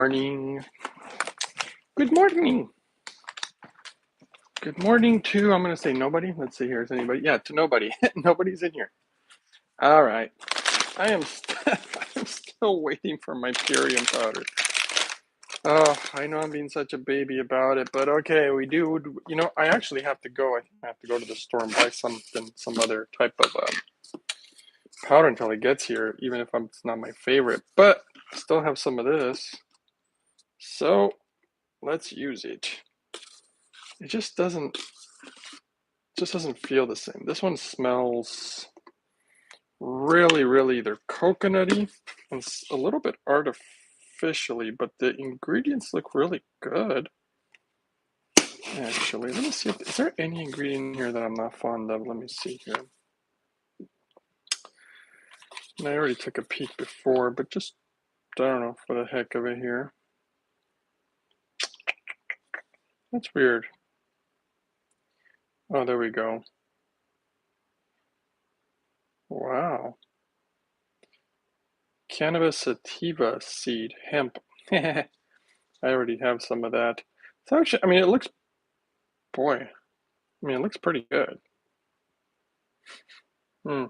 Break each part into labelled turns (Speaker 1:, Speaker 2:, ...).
Speaker 1: Morning. Good morning. Good morning to, I'm going to say nobody. Let's see here. Is anybody? Yeah, to nobody. Nobody's in here. All right. I am I'm still waiting for my Purium powder. Oh, I know I'm being such a baby about it, but okay, we do. I actually have to go. I think I have to go to the store and buy some other type of powder until it gets here, even if it's not my favorite. But I still have some of this. So let's use it. It just doesn't feel the same. This one smells really, really either coconutty and a little bit artificially, but the ingredients look really good. Actually, let me see is there any ingredient here that I'm not fond of? Let me see here. And I already took a peek before, but just, I don't know, for the heck of it here. That's weird. Oh, there we go. Wow. Cannabis sativa seed, hemp. I already have some of that. It's actually, it looks, boy, it looks pretty good. Hmm.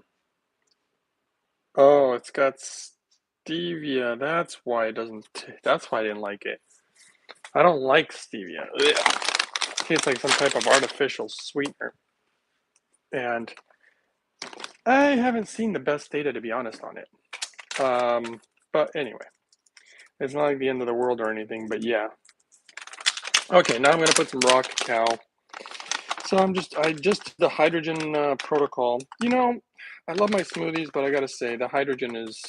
Speaker 1: Oh, it's got stevia. That's why it doesn't. That's why I didn't like it. I don't like stevia. Ugh. It tastes like some type of artificial sweetener. And I haven't seen the best data, to be honest, on it. But anyway, it's not like the end of the world or anything. But yeah. Okay, now I'm gonna put some raw cacao. So I just did the hydrogen protocol. I love my smoothies, but I gotta say the hydrogen is,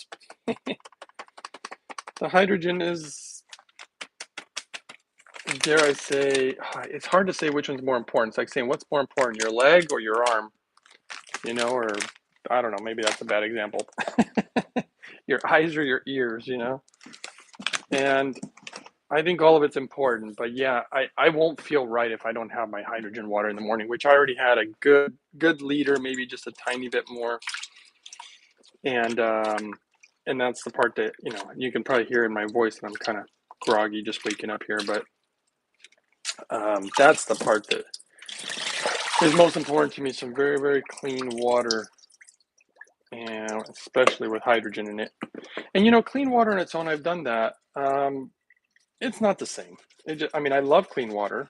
Speaker 1: dare I say, it's hard to say which one's more important. It's like saying what's more important, your leg or your arm, or I don't know, maybe that's a bad example. Your eyes or your ears, And I think all of it's important, but yeah, I won't feel right if I don't have my hydrogen water in the morning, which I already had a good liter, maybe just a tiny bit more. And that's the part that, you can probably hear in my voice that I'm kind of groggy just waking up here, but that's the part that is most important to me. Some very, very clean water, and especially with hydrogen in it. And clean water on its own, I've done that. It's not the same. I love clean water,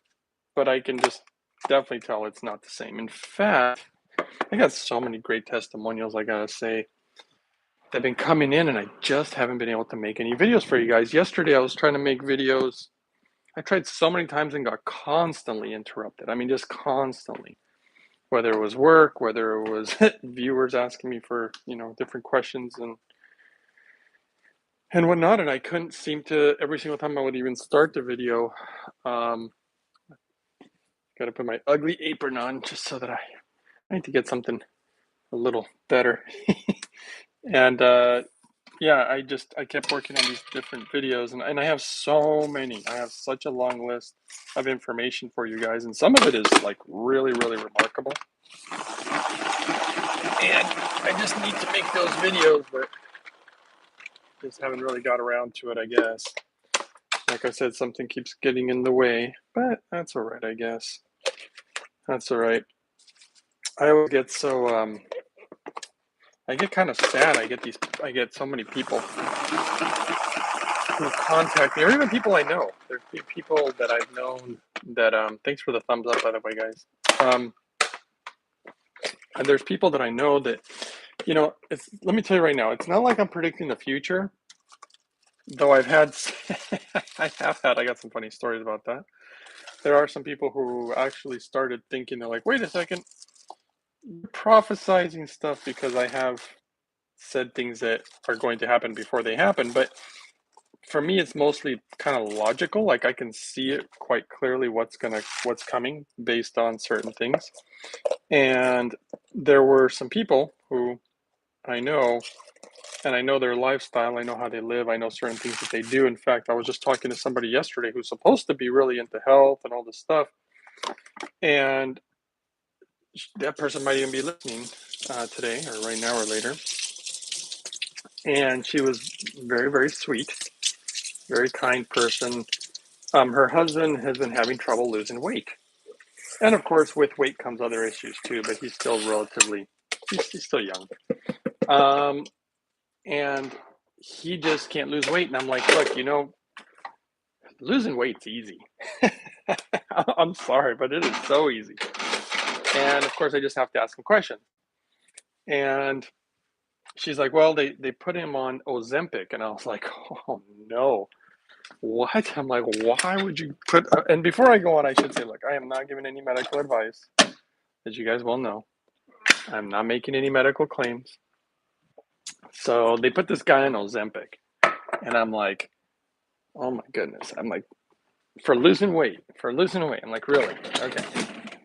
Speaker 1: but I can just definitely tell it's not the same. In fact, I got so many great testimonials, I gotta say. They've been coming in, and I just haven't been able to make any videos for you guys. Yesterday, I was trying to make videos. I tried so many times and got constantly interrupted. Just constantly. Whether it was work, whether it was viewers asking me for, different questions and whatnot, and I couldn't seem to, every single time I would even start the video, got to put my ugly apron on just so that I need to get something a little better. And yeah, I kept working on these different videos, and I have so many. I have such a long list of information for you guys, and some of it is like really, really remarkable. And I just need to make those videos, but just haven't really got around to it, I guess. Like I said, something keeps getting in the way, but that's all right, I guess. That's all right. I always get so I get kind of sad. I get so many people who contact me, or even people I know. There's people that I've known that thanks for the thumbs up, by the way, guys. And there's people that I know that, let me tell you right now, it's not like I'm predicting the future, though I got some funny stories about that. There are some people who actually started thinking, they're like, wait a second, you're prophesizing stuff because I have said things that are going to happen before they happen. But for me, it's mostly kind of logical. Like I can see it quite clearly what's coming based on certain things. And there were some people who I know, and I know their lifestyle. I know how they live. I know certain things that they do. In fact, I was just talking to somebody yesterday who's supposed to be really into health and all this stuff. And that person might even be listening today or right now or later. And she was very, very sweet. very kind person. Her husband has been having trouble losing weight. And of course, with weight comes other issues too, but he's still he's still young. And he just can't lose weight. And I'm like, look, losing weight's easy. I'm sorry, but it is so easy. And of course, I just have to ask him questions. And she's like, well, they put him on Ozempic. And I was like, oh no, what? I'm like, why would you put, and before I go on, I should say, look, I am not giving any medical advice, as you guys well know. I'm not making any medical claims. So they put this guy on Ozempic. And I'm like, oh my goodness. I'm like, for losing weight. I'm like, really? Okay.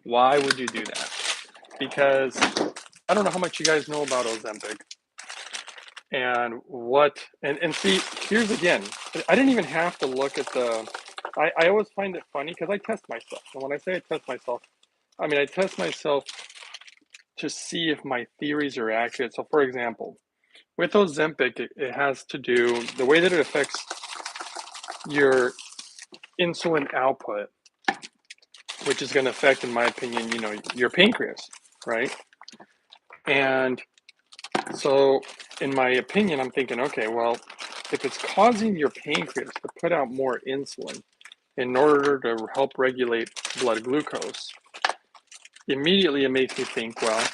Speaker 1: Why would you do that? Because I don't know how much you guys know about Ozempic and and see, here's again, I didn't even have to look at I always find it funny because I test myself. And when I say I test myself, I mean, I test myself to see if my theories are accurate. So for example, with Ozempic, it has to do, the way that it affects your insulin output, which is going to affect, in my opinion, your pancreas, right? And so, in my opinion, I'm thinking, okay, well, if it's causing your pancreas to put out more insulin in order to help regulate blood glucose, immediately it makes me think, well,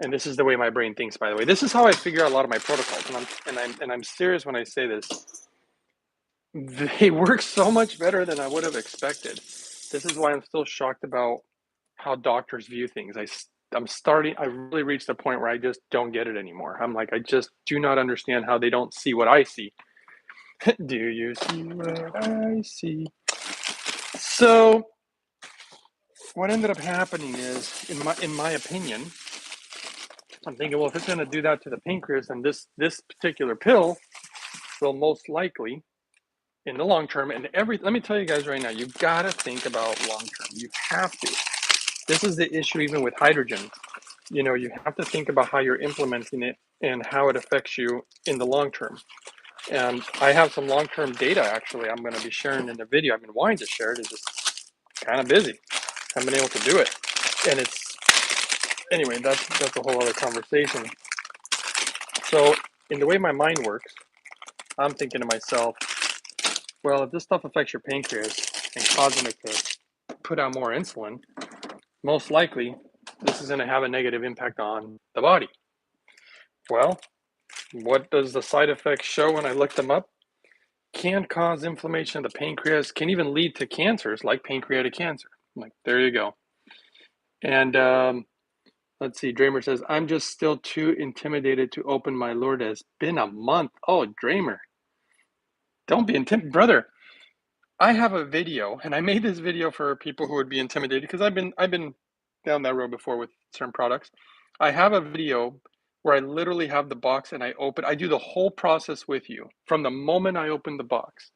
Speaker 1: and this is the way my brain thinks, by the way. This is how I figure out a lot of my protocols, and I'm serious when I say this. They work so much better than I would have expected. This is why I'm still shocked about how doctors view things. I really reached the point where I just don't get it anymore. I'm like, I just do not understand how they don't see what I see. Do you see what I see? So what ended up happening is, in my opinion, I'm thinking, well, if it's going to do that to the pancreas, then this particular pill will most likely, in the long term, let me tell you guys right now, you've got to think about long term. You have to. This is the issue even with hydrogen. You have to think about how you're implementing it and how it affects you in the long term. And I have some long-term data, actually, I'm going to be sharing in the video. I've been wanting to share it. It's just kind of busy. I haven't been able to do it. And anyway, that's a whole other conversation. So in the way my mind works, I'm thinking to myself, well, if this stuff affects your pancreas and causing it to put out more insulin, most likely this is going to have a negative impact on the body. Well, what does the side effects show when I looked them up? Can cause inflammation of the pancreas, can even lead to cancers like pancreatic cancer. I'm like, there you go. And let's see, Dramer says, I'm just still too intimidated to open my Lourdes. Been a month. Oh, Dramer, don't be intimidated. Brother, I have a video, and I made this video for people who would be intimidated because I've been down that road before with certain products. I have a video where I literally have the box and I do the whole process with you from the moment I open the box,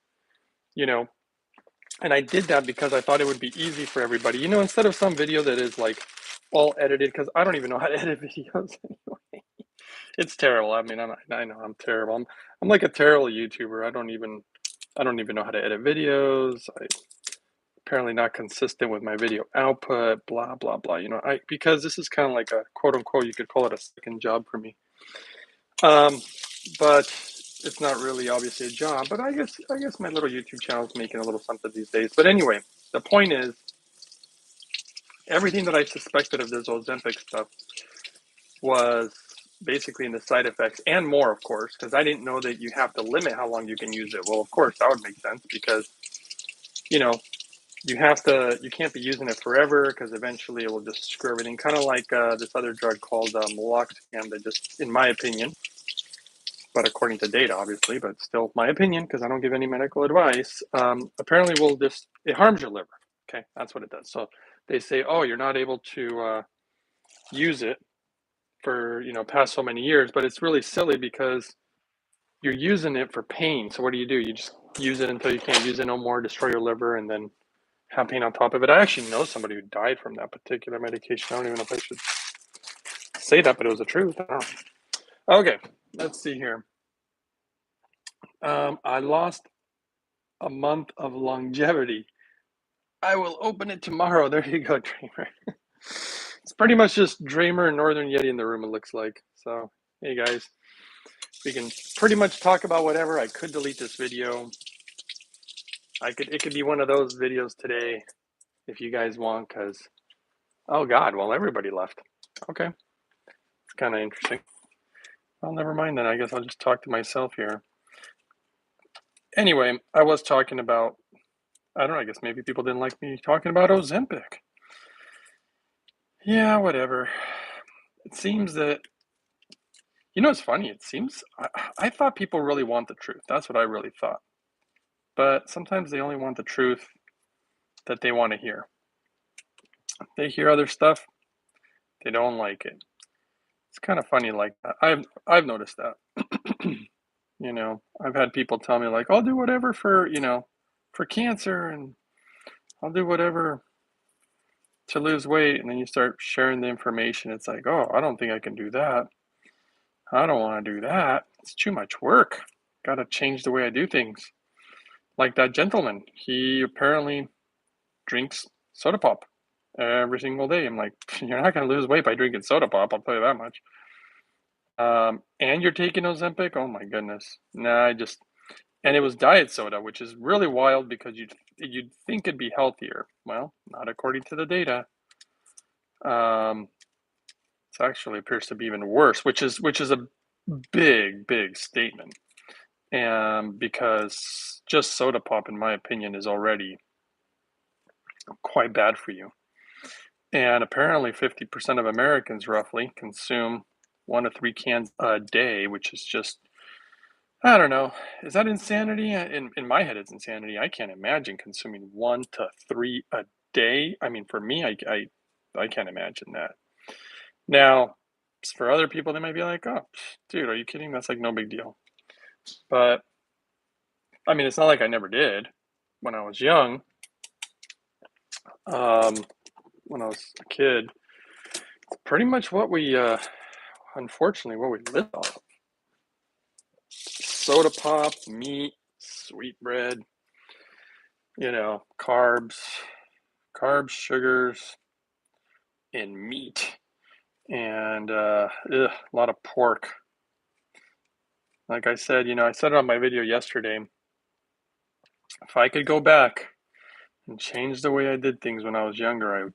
Speaker 1: and I did that because I thought it would be easy for everybody, instead of some video that is like all edited, because I don't even know how to edit videos anyway. It's terrible. I mean, I know I'm terrible. I'm like a terrible YouTuber. I don't even know how to edit videos. I apparently not consistent with my video output, blah blah blah. Because this is kind of like a quote unquote, you could call it a second job for me. But it's not really obviously a job. But I guess my little YouTube channel is making a little something these days. But anyway, the point is, everything that I suspected of this Ozempic stuff was basically in the side effects and more, of course, because I didn't know that you have to limit how long you can use it. Well, of course, that would make sense because, you can't be using it forever because eventually it will just screw everything. Kind of like this other drug called meloxicam that just, in my opinion, but according to data, obviously, but still my opinion because I don't give any medical advice, apparently it harms your liver. Okay, that's what it does. So they say, oh, you're not able to use it for, past so many years, but it's really silly because you're using it for pain. So what do? You just use it until you can't use it no more, destroy your liver, and then have pain on top of it. I actually know somebody who died from that particular medication. I don't even know if I should say that, but it was the truth. I don't know. Okay, let's see here. I lost a month of longevity. I will open it tomorrow. There you go, Dreamer. It's pretty much just Dreamer and Northern Yeti in the room, it looks like. So, hey guys, we can pretty much talk about whatever. I could delete this video. It could be one of those videos today if you guys want, because, oh God, well, everybody left. Okay, it's kind of interesting. Well, never mind then. I guess I'll just talk to myself here. Anyway, I was talking about, I don't know, I guess maybe people didn't like me talking about Ozempic. Yeah, whatever. It seems that, it's funny. It seems, I thought people really want the truth. That's what I really thought. But sometimes they only want the truth that they want to hear. They hear other stuff, they don't like it. It's kind of funny like that. I've noticed that. I've had people tell me like, I'll do whatever for cancer, and I'll do whatever to lose weight. And then you start sharing the information. It's like, oh, I don't think I can do that. I don't want to do that. It's too much work. Got to change the way I do things. Like that gentleman, he apparently drinks soda pop every single day. I'm like, you're not going to lose weight by drinking soda pop, I'll tell you that much. And you're taking Ozempic? Oh my goodness. Nah, and it was diet soda, which is really wild because you'd think it'd be healthier. Well, not according to the data. It actually appears to be even worse, which is a big statement. And because just soda pop, in my opinion, is already quite bad for you. And apparently 50% of Americans roughly consume 1 to 3 cans a day, which is just, I don't know. Is that insanity? In my head, it's insanity. I can't imagine consuming 1 to 3 a day. I mean, for me, I can't imagine that. Now, for other people, they might be like, oh, dude, are you kidding? That's like no big deal. But, I mean, it's not like I never did when I was young. When I was a kid, it's pretty much what we, unfortunately, what we lived off. Soda pop, meat, sweetbread, carbs, sugars, and meat, and a lot of pork. Like I said, I said it on my video yesterday. If I could go back and change the way I did things when I was younger,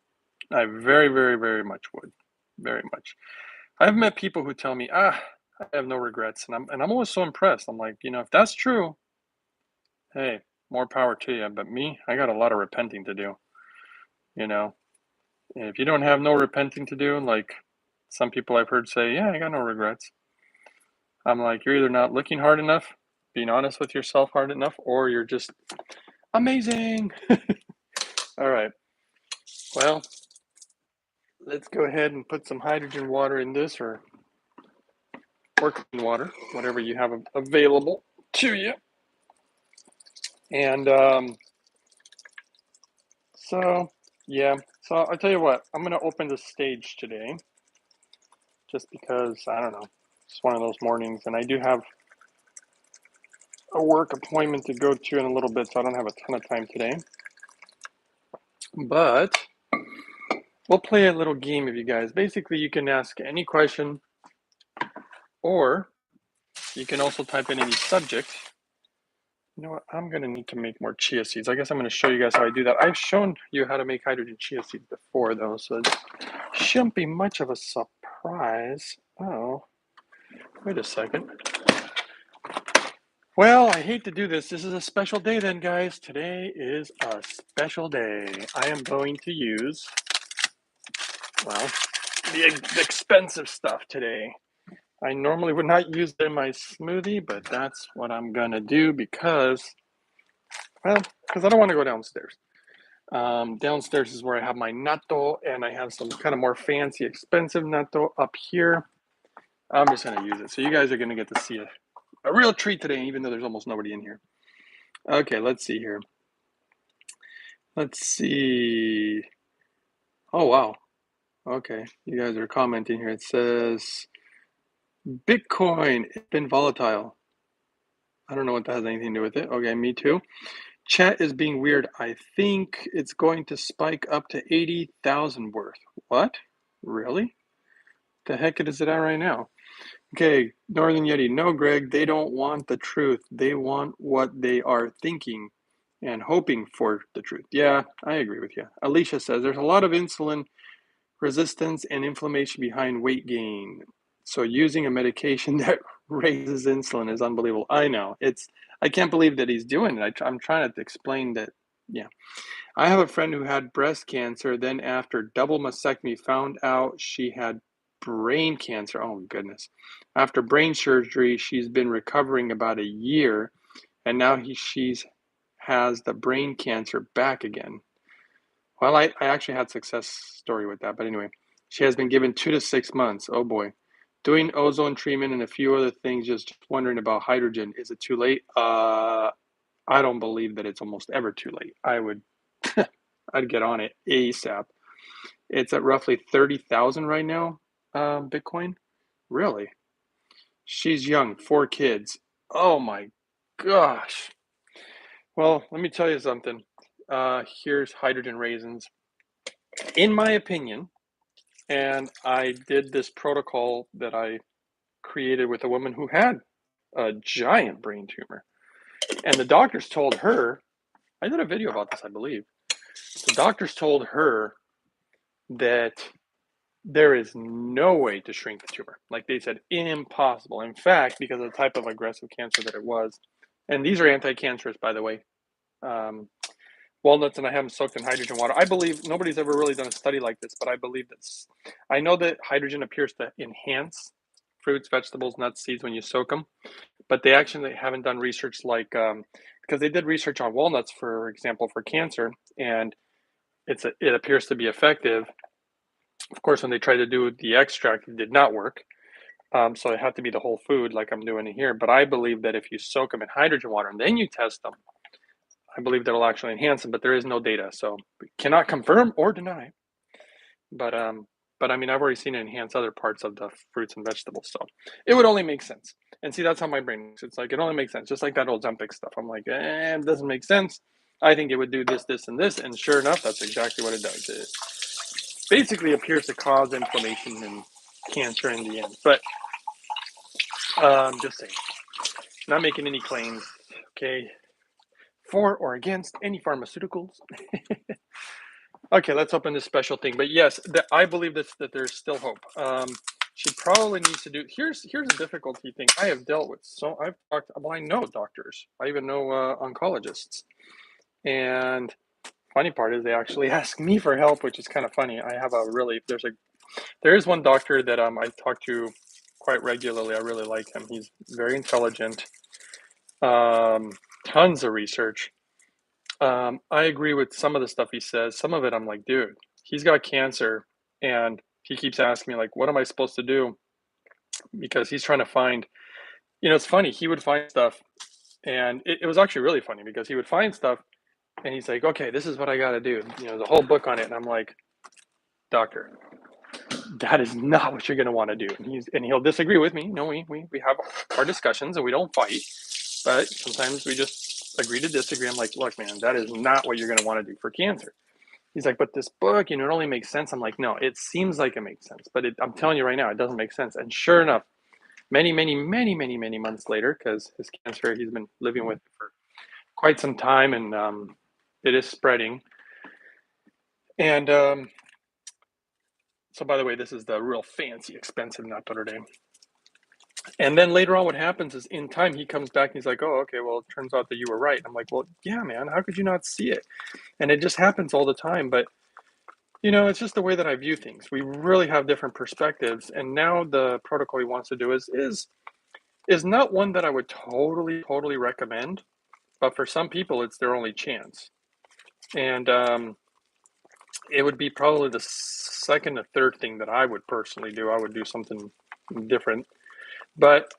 Speaker 1: I very, very, very much would. Very much. I've met people who tell me, I have no regrets, and I'm always so impressed. I'm like, if that's true, hey, more power to you. But me, I got a lot of repenting to do. And if you don't have no repenting to do, like some people I've heard say, yeah, I got no regrets. I'm like, you're either not looking hard enough, being honest with yourself hard enough, or you're just amazing. All right. Well, let's go ahead and put some hydrogen water in this, or clean water, whatever you have available to you. And so I'll tell you what, I'm going to open the stage today just because, I don't know, it's one of those mornings, and I do have a work appointment to go to in a little bit, so I don't have a ton of time today. But we'll play a little game with you guys. Basically, you can ask any question, or you can also type in any subject. You know what? I'm going to need to make more chia seeds. I guess I'm going to show you guys how I do that. I've shown you how to make hydrogen chia seeds before, though, so it shouldn't be much of a surprise. Oh, wait a second. Well, I hate to do this. This is a special day then, guys. Today is a special day. I am going to use, well, the expensive stuff today. I normally would not use it in my smoothie, but that's what I'm going to do because I don't want to go downstairs. Downstairs is where I have my natto, and I have some kind of more fancy, expensive natto up here. I'm just going to use it. So you guys are going to get to see a real treat today, even though there's almost nobody in here. Okay, let's see here. Let's see. Oh, wow. Okay, you guys are commenting here. It says, Bitcoin, it's been volatile. I don't know what that has anything to do with it. Okay, me too. Chat is being weird. I think it's going to spike up to 80,000 worth. What? Really? The heck is it at right now? Okay, Northern Yeti. No, Greg, they don't want the truth. They want what they are thinking and hoping for the truth. Yeah, I agree with you. Alicia says there's a lot of insulin resistance and inflammation behind weight gain. So using a medication that raises insulin is unbelievable. I know. I can't believe that he's doing it. I'm trying to explain that. Yeah. I have a friend who had breast cancer, then after double mastectomy found out she had brain cancer. Oh goodness. After brain surgery, she's been recovering about a year, and now she's has the brain cancer back again. Well, I actually had success story with that, but anyway, she has been given 2 to 6 months. Oh boy. Doing ozone treatment and a few other things, just wondering about hydrogen. Is it too late? I don't believe that it's almost ever too late. I'd get on it ASAP. It's at roughly 30,000 right now, Bitcoin. Really? She's young, 4 kids. Oh my gosh. Well, let me tell you something. Here's hydrogen raisins. In my opinion, and I did this protocol that I created with a woman who had a giant brain tumor. And the doctors told her, I did a video about this, I believe. The doctors told her that there is no way to shrink the tumor. Like they said, impossible. In fact, because of the type of aggressive cancer that it was, and these are anti-cancerous, by the way. Walnuts, and I have them soaked in hydrogen water. I believe nobody's ever really done a study like this, but I believe that I know that hydrogen appears to enhance fruits, vegetables, nuts, seeds when you soak them, but they actually haven't done research like because they did research on walnuts, for example, for cancer, and it appears to be effective. Of course, when they tried to do the extract, it did not work. So it had to be the whole food, like I'm doing here. But I believe that if you soak them in hydrogen water and then you test them, I believe that'll actually enhance them. But there is no data, so we cannot confirm or deny. But but I mean, I've already seen it enhance other parts of the fruits and vegetables, so it would only make sense. And see, that's how my brain works. It's like it only makes sense, just like that old Ozempic stuff. I'm like, it doesn't make sense. I think it would do this, this, and this, and sure enough, that's exactly what it does. It basically appears to cause inflammation and cancer in the end. But just saying, not making any claims. Okay, for or against any pharmaceuticals. Okay, let's open this special thing. But yes, I believe that there's still hope. She probably needs to do. Here's a difficulty thing. I have dealt with. So I've talked. Well, I know doctors. I even know oncologists. And funny part is they actually ask me for help, which is kind of funny. I have a really there is one doctor that I talk to quite regularly. I really like him. He's very intelligent. Tons of research. I agree with some of the stuff he says. Some of it, I'm like, dude, he's got cancer, and he keeps asking me, like, what am I supposed to do? Because he's trying to find, it's funny. He would find stuff, and it was actually really funny because he would find stuff, and he's like, okay, this is what I got to do. The whole book on it, and I'm like, doctor, that is not what you're going to want to do. And he'll disagree with me. No, we have our discussions and we don't fight, but sometimes we just agree to disagree. I'm like, look, man, that is not what you're going to want to do for cancer. He's like, but this book, it only makes sense. I'm like, no, it seems like it makes sense, but I'm telling you right now, it doesn't make sense. And sure enough, many, many, many, many, many months later, because his cancer, he's been living with it for quite some time, and it is spreading. And so, by the way, this is the real fancy, expensive Notre Dame. And then later on, what happens is in time, he comes back and he's like, oh, okay, well, it turns out that you were right. I'm like, well, yeah, man, how could you not see it? And it just happens all the time. But, it's just the way that I view things. We really have different perspectives. And now the protocol he wants to do is not one that I would totally, totally recommend. But for some people, it's their only chance. And it would be probably the second or third thing that I would personally do. I would do something different. But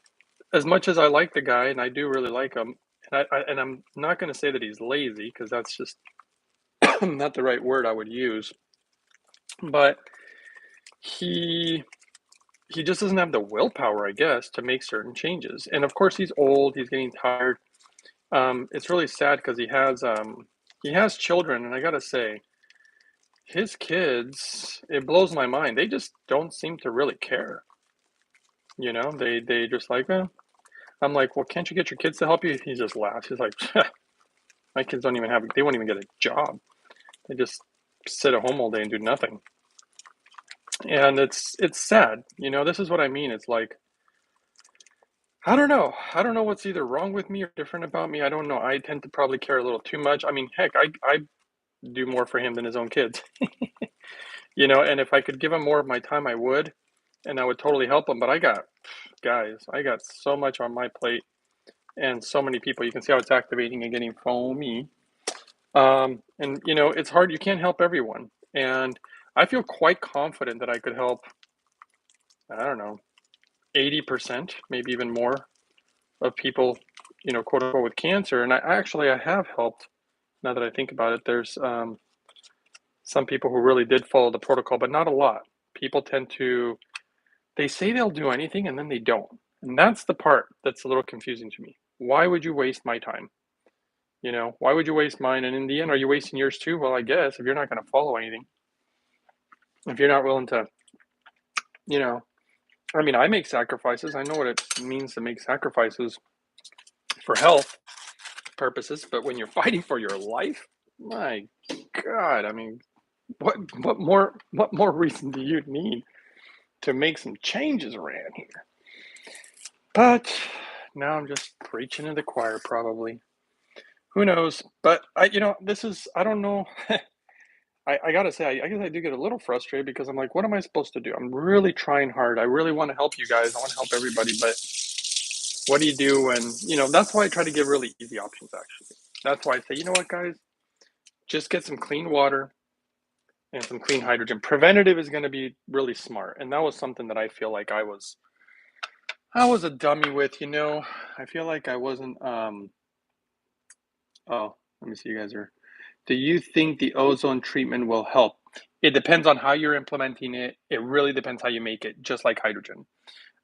Speaker 1: as much as I like the guy, and I do really like him, and I'm not going to say that he's lazy, because that's just not the right word I would use, but he he just doesn't have the willpower, I guess, to make certain changes. And of course, he's old. He's getting tired. It's really sad because he has children, and I gotta say, his kids, it blows my mind. They just don't seem to really care. You know, they just like, I'm like, well, can't you get your kids to help you? He just laughs. He's like, my kids don't even have, they won't even get a job. They just sit at home all day and do nothing. And it's sad. You know, this is what I mean. It's like, I don't know. I don't know what's either wrong with me or different about me. I don't know. I tend to probably care a little too much. I mean, heck, I do more for him than his own kids. You know, and if I could give him more of my time, I would, and I would totally help him. But I got so much on my plate and so many people. You can see how it's activating and getting foamy. And you know, it's hard. You can't help everyone. And I feel quite confident that I could help, I don't know, 80%, maybe even more of people, you know, quote unquote, with cancer. And I have helped. Now that I think about it, there's some people who really did follow the protocol, but not a lot. People tend to, they say they'll do anything and then they don't. And that's the part that's a little confusing to me. Why would you waste my time? You know, why would you waste mine? And in the end, are you wasting yours too? Well, I guess if you're not going to follow anything, if you're not willing to, you know, I mean, I make sacrifices. I know what it means to make sacrifices for health purposes, but when you're fighting for your life, my God, I mean, what more reason do you need to make some changes around here? But now I'm just preaching to the choir, probably. Who knows? But you know, I don't know. I gotta say, I guess I do get a little frustrated because I'm like, what am I supposed to do? I'm really trying hard. I really want to help you guys. I want to help everybody, but what do you do when, you know, that's why I try to give really easy options, actually. That's why I say, you know what, guys, just get some clean water and some clean hydrogen. Preventative is going to be really smart. And that was something that I feel like I was a dummy with, you know. I feel like I wasn't, oh, let me see, you guys are, do you think the ozone treatment will help? It depends on how you're implementing it. It really depends how you make it, just like hydrogen.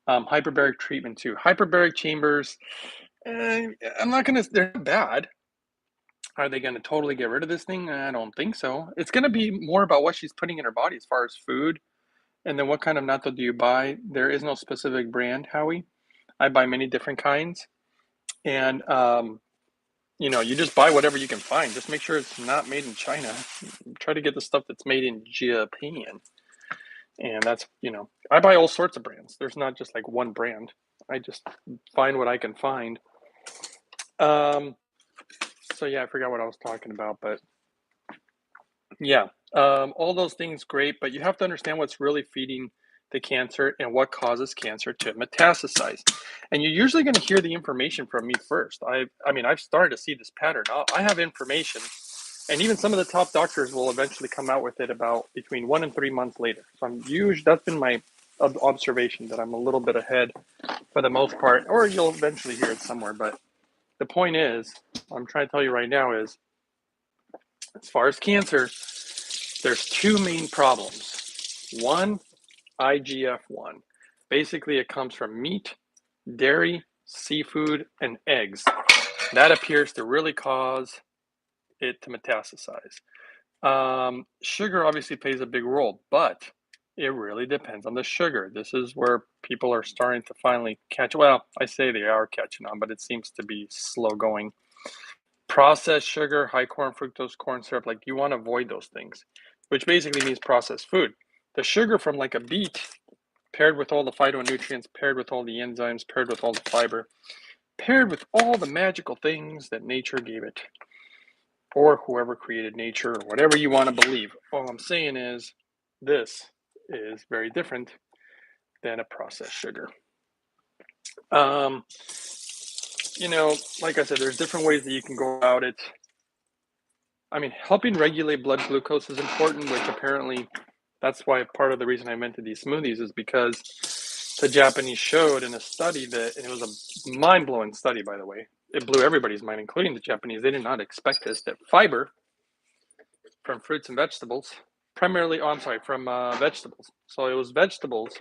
Speaker 1: Hyperbaric treatment too. Hyperbaric chambers, I'm not gonna, they're not bad. Are they gonna totally get rid of this thing? I don't think so. It's gonna be more about what she's putting in her body as far as food, and then what kind of natto do you buy? There is no specific brand, Howie. I buy many different kinds, and you know, you just buy whatever you can find. Just make sure it's not made in China. Try to get the stuff that's made in Japan. And that's, you know, I buy all sorts of brands. There's not just like one brand. I just find what I can find. Um, so yeah, I forgot what I was talking about, but yeah, all those things great, but you have to understand what's really feeding the cancer and what causes cancer to metastasize. And you're usually going to hear the information from me first. I mean, I've started to see this pattern. I have information, and even some of the top doctors will eventually come out with it about between 1 and 3 months later. So I'm usually, that's been my observation, that I'm a little bit ahead for the most part, or you'll eventually hear it somewhere. But the point is, what I'm trying to tell you right now is, as far as cancer, there's two main problems. One, IGF-1. Basically, it comes from meat, dairy, seafood, and eggs. That appears to really cause it to metastasize. Sugar obviously plays a big role, but it really depends on the sugar. This is where people are starting to finally catch. Well, I say they are catching on, but it seems to be slow going. Processed sugar, high corn fructose corn syrup, like you want to avoid those things, which basically means processed food. The sugar from like a beet, paired with all the phytonutrients, paired with all the enzymes, paired with all the fiber, paired with all the magical things that nature gave it, or whoever created nature, or whatever you want to believe. All I'm saying is, this is very different than a processed sugar. Um, you know, like I said, there's different ways that you can go about it. I mean, helping regulate blood glucose is important, which apparently that's why part of the reason I invented these smoothies is because the Japanese showed in a study that, and it was a mind-blowing study, by the way. It blew everybody's mind, including the Japanese. They did not expect this, that fiber from fruits and vegetables, primarily, oh, I'm sorry, from vegetables. So it was vegetables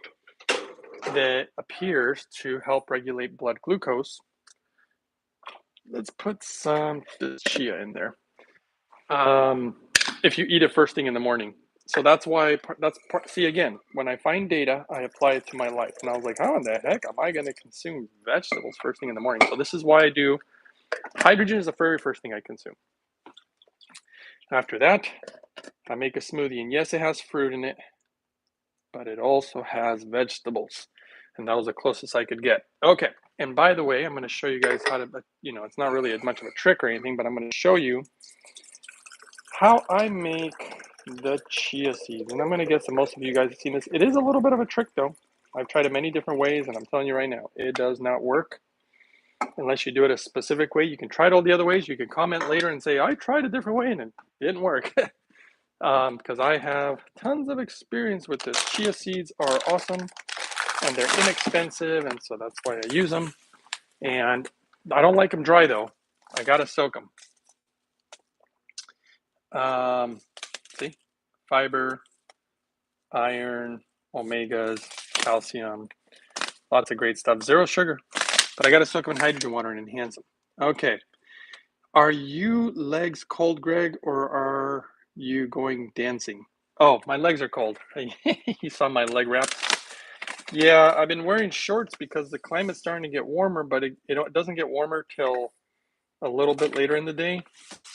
Speaker 1: that appears to help regulate blood glucose. Let's put some chia in there. If you eat it first thing in the morning. So that's why, see again, when I find data, I apply it to my life. And I was like, how in the heck am I going to consume vegetables first thing in the morning? So this is why I do, hydrogen is the very first thing I consume. After that, I make a smoothie, and yes, it has fruit in it, but it also has vegetables. And that was the closest I could get. Okay, and by the way, I'm going to show you guys how to, it's not really as much of a trick or anything, but I'm going to show you how I make the chia seeds. And I'm going to guess that most of you guys have seen this. It is a little bit of a trick though. I've tried it many different ways, and I'm telling you right now, it does not work unless you do it a specific way. You can try it all the other ways. You can comment later and say, I tried a different way and it didn't work. Because I have tons of experience with this. Chia seeds are awesome and they're inexpensive, and so that's why I use them. And I don't like them dry though. I gotta soak them. See, fiber, iron, omegas, calcium, lots of great stuff. Zero sugar, but I gotta soak them in hydrogen water and enhance them. Okay, are you legs cold, Greg, or are you going dancing? Oh, my legs are cold. You saw my leg wraps. Yeah, I've been wearing shorts because the climate's starting to get warmer, but it doesn't get warmer till a little bit later in the day.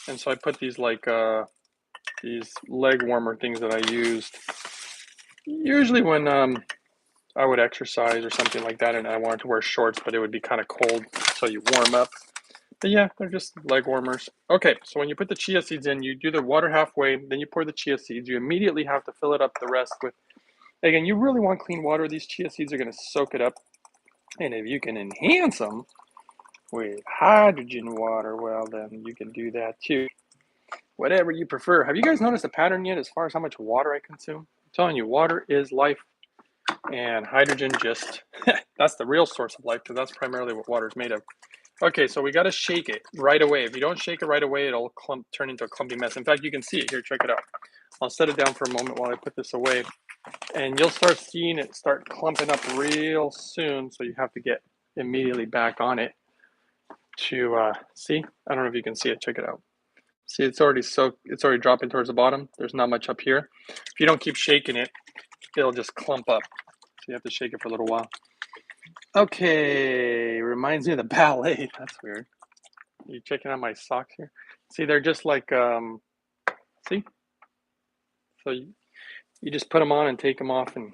Speaker 1: And so I put these these leg warmer things that I used usually when I would exercise or something like that, and I wanted to wear shorts, but it would be kind of cold, so you warm up. But yeah, they're just leg warmers. Okay, so when you put the chia seeds in, you do the water halfway, then you pour the chia seeds. You immediately have to fill it up the rest with, again, you really want clean water. These chia seeds are going to soak it up. And if you can enhance them with hydrogen water, well, then you can do that too. Whatever you prefer. Have you guys noticed a pattern yet as far as how much water I consume? I'm telling you, water is life. And hydrogen just, that's the real source of life, because that's primarily what water is made of. Okay, so we got to shake it right away. If you don't shake it right away, it'll turn into a clumpy mess. In fact, you can see it here. Check it out. I'll set it down for a moment while I put this away. And you'll start seeing it start clumping up real soon. So you have to get immediately back on it to see. I don't know if you can see it. Check it out. See, it's already soaked. It's already dropping towards the bottom. There's not much up here. If you don't keep shaking it, it'll just clump up. So you have to shake it for a little while. Okay, reminds me of the ballet. That's weird. You checking out my socks here? See, they're just like, see? So you just put them on and take them off, and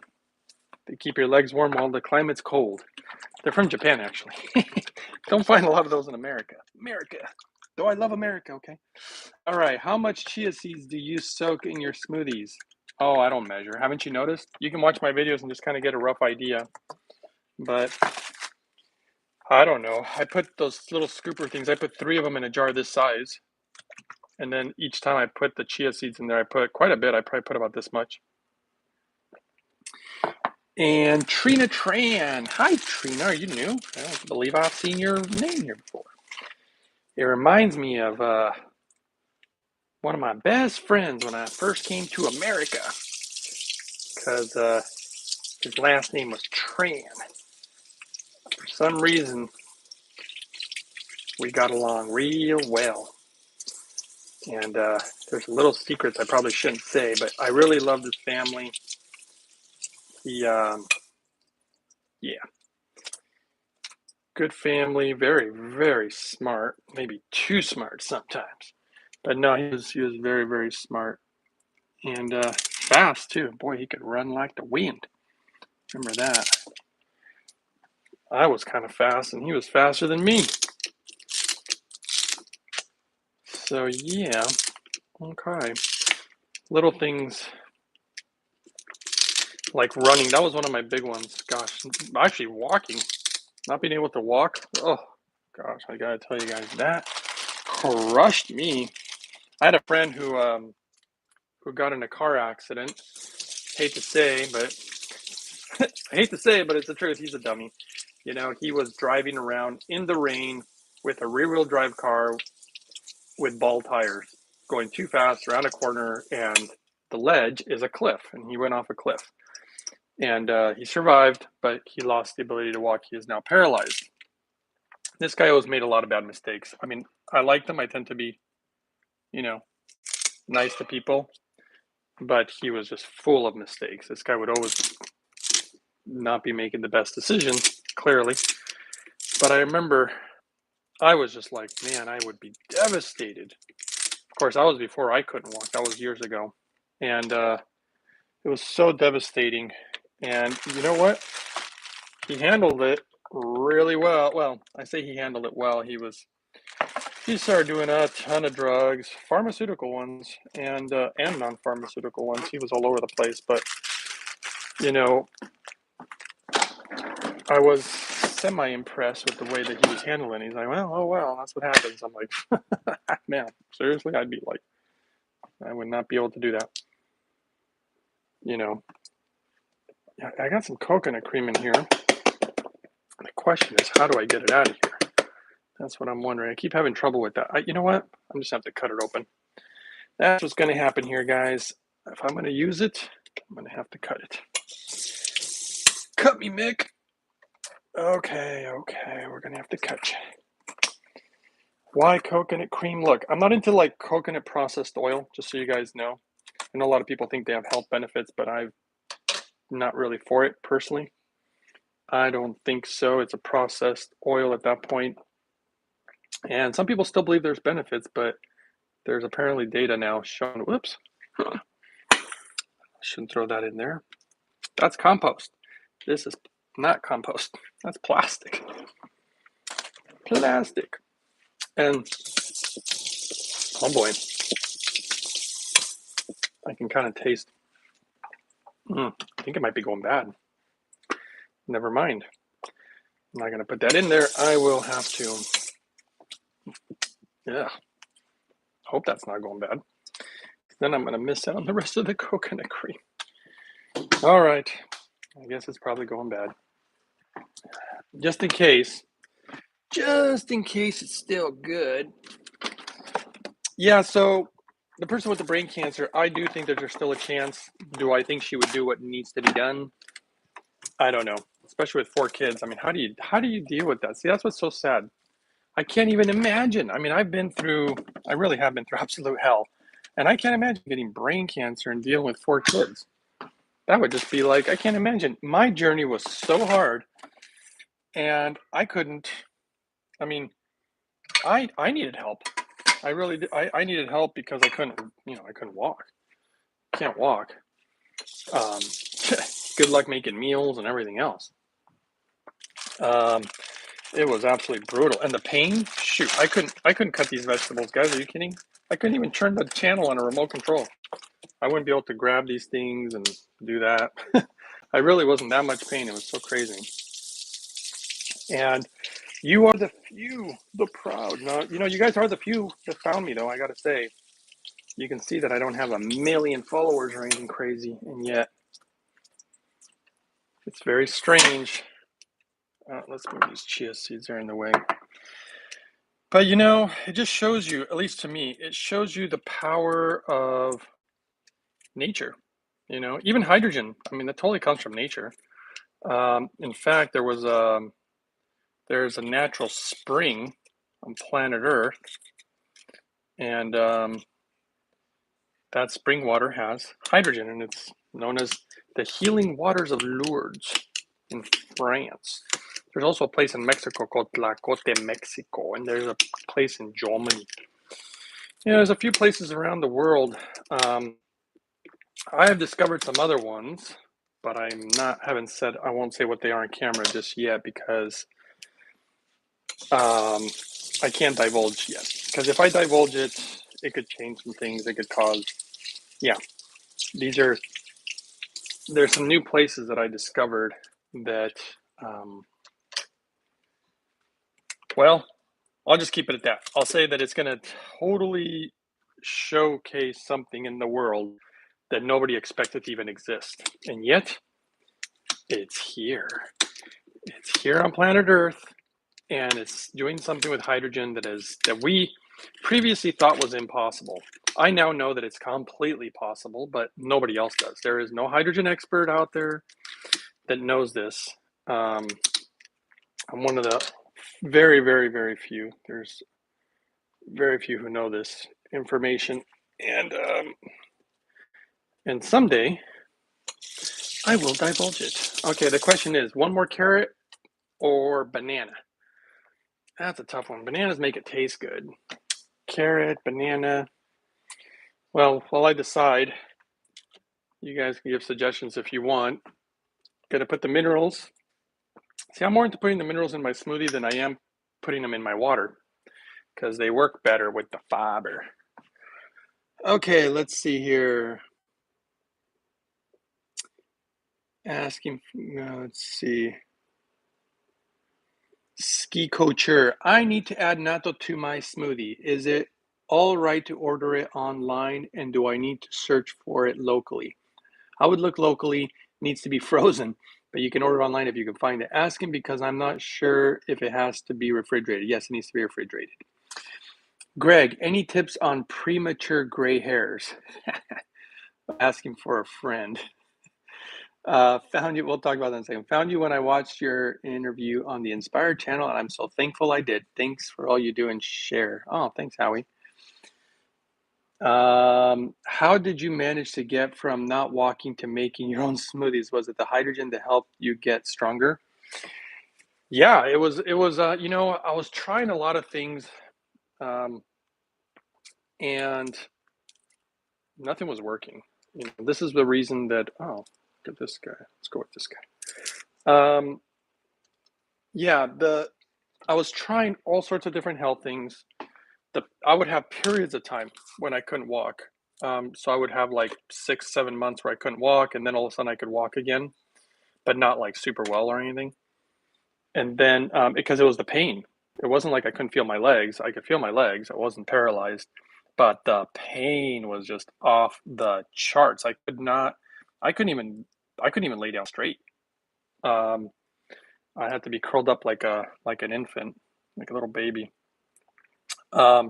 Speaker 1: they keep your legs warm while the climate's cold. They're from Japan, actually. Don't find a lot of those in America. America. Though I love America, okay? All right, how much chia seeds do you soak in your smoothies? Oh, I don't measure. Haven't you noticed? You can watch my videos and just kind of get a rough idea. But I don't know. I put those little scooper things, I put 3 of them in a jar this size. And then each time I put the chia seeds in there, I put quite a bit. I probably put about this much. And Trina Tran. Hi, Trina. Are you new? I don't believe I've seen your name here before. It reminds me of one of my best friends when I first came to America, because his last name was Tran. For some reason, we got along real well. And there's little secrets I probably shouldn't say, but I really love this family. Yeah, good family, very, very smart, maybe too smart sometimes. But no, he was very, very smart, and fast too. Boy, he could run like the wind. Remember that. I was kind of fast, and he was faster than me. So yeah, okay. Little things like running, that was one of my big ones. Gosh, actually walking, not being able to walk. Oh gosh, I gotta tell you guys, that crushed me. I had a friend who got in a car accident. Hate to say, but it's the truth. He's a dummy. You know, he was driving around in the rain with a rear-wheel drive car with ball tires, going too fast around a corner, and the ledge is a cliff, and he went off a cliff. And he survived, but he lost the ability to walk. He is now paralyzed. This guy always made a lot of bad mistakes. I mean, I liked him. I tend to be, you know, nice to people, but he was just full of mistakes. This guy would always not be making the best decisions, clearly. But I remember I was just like, man, I would be devastated. Of course, that was before I couldn't walk. That was years ago. And it was so devastating. And you know what? He handled it really well. Well, I say he handled it well. He started doing a ton of drugs, pharmaceutical ones and non-pharmaceutical ones. He was all over the place, but you know, I was semi-impressed with the way that he was handling it. He's like, well, oh well, that's what happens. I'm like, man, seriously, I'd be like, I would not be able to do that. You know, I got some coconut cream in here. The question is, how do I get it out of here? That's what I'm wondering. I keep having trouble with that. You know what? I'm just going to have to cut it open. That's what's going to happen here, guys. If I'm going to use it, I'm going to have to cut it. Cut me, Mick. Okay, we're going to have to cut you. Why coconut cream? Look, I'm not into like coconut processed oil, just so you guys know. I know a lot of people think they have health benefits, but I'm not really for it personally. I don't think so. It's a processed oil at that point. And some people still believe there's benefits, but there's apparently data now showing, whoops, shouldn't throw that in there. That's compost. This is not compost. That's plastic. Plastic. And, oh boy, I can kind of taste, I think it might be going bad. Never mind. I'm not going to put that in there. I will have to, yeah, hope that's not going bad. Then I'm going to miss out on the rest of the coconut cream. All right. I guess it's probably going bad. Just in case it's still good. Yeah, so the person with the brain cancer, I do think that there's still a chance. Do I think she would do what needs to be done? I don't know, especially with 4 kids. I mean, how do you deal with that? See, that's what's so sad. I can't even imagine. I mean, I really have been through absolute hell. And I can't imagine getting brain cancer and dealing with 4 kids. That would just be like, I can't imagine. My journey was so hard and I couldn't, I mean, I needed help. I really did. I needed help because I couldn't walk. Can't walk. Um, good luck making meals and everything else. It was absolutely brutal. And the pain, shoot, I couldn't cut these vegetables. Guys, are you kidding? I couldn't even turn the channel on a remote control. I wouldn't be able to grab these things and do that. I really wasn't that much pain. It was so crazy. And you are the few, the proud. Now, you guys are the few that found me, though, I got to say. You can see that I don't have a million followers or anything crazy, and yet it's very strange. Let's move these chia seeds are in the way. But it just shows you, at least to me, it shows you the power of nature. Even hydrogen. I mean, that totally comes from nature. In fact, there's a natural spring on planet Earth, and that spring water has hydrogen, and it's known as the healing waters of Lourdes in France. There's also a place in Mexico called Tlacote, Mexico, and there's a place in Germany. There's a few places around the world. I have discovered some other ones, but I won't say what they are on camera just yet because I can't divulge yet. Because if I divulge it, it could change some things. It could cause, there's some new places that I discovered that, well, I'll just keep it at that. I'll say that it's going to totally showcase something in the world that nobody expected to even exist. And yet, it's here. It's here on planet Earth, and it's doing something with hydrogen that we previously thought was impossible. I now know that it's completely possible, but nobody else does. There is no hydrogen expert out there that knows this. I'm one of the very, very, very few. There's very few who know this information, and someday I will divulge it. Okay, the question is: one more carrot or banana? That's a tough one. Bananas make it taste good. Carrot, banana. Well, while I decide, you guys can give suggestions if you want. Gonna put the minerals. See, I'm more into putting the minerals in my smoothie than I am putting them in my water because they work better with the fiber. Okay, let's see here. Asking, let's see. Ski coacher, I need to add natto to my smoothie. Is it all right to order it online, and do I need to search for it locally? I would look locally, needs to be frozen, but you can order online if you can find it. Asking because I'm not sure if it has to be refrigerated. Yes, it needs to be refrigerated. Greg, any tips on premature gray hairs? Asking for a friend. Found you. We'll talk about that in a second. Found you when I watched your interview on the Inspired channel, and I'm so thankful I did. Thanks for all you do and share. Oh, thanks, Howie. How did you manage to get from not walking to making your own smoothies? Was it the hydrogen that helped you get stronger? Yeah, it was. I was trying a lot of things, um, and nothing was working. This is the reason that. Oh, look at this guy. Let's go with this guy. Yeah, I was trying all sorts of different health things. I would have periods of time when I couldn't walk. So I would have like 6, 7 months where I couldn't walk, and then all of a sudden I could walk again, but not like super well or anything. And then because it was the pain, it wasn't like I couldn't feel my legs. I could feel my legs. I wasn't paralyzed, but the pain was just off the charts. I couldn't even, I couldn't even lay down straight. Um, I had to be curled up like an infant, like a little baby.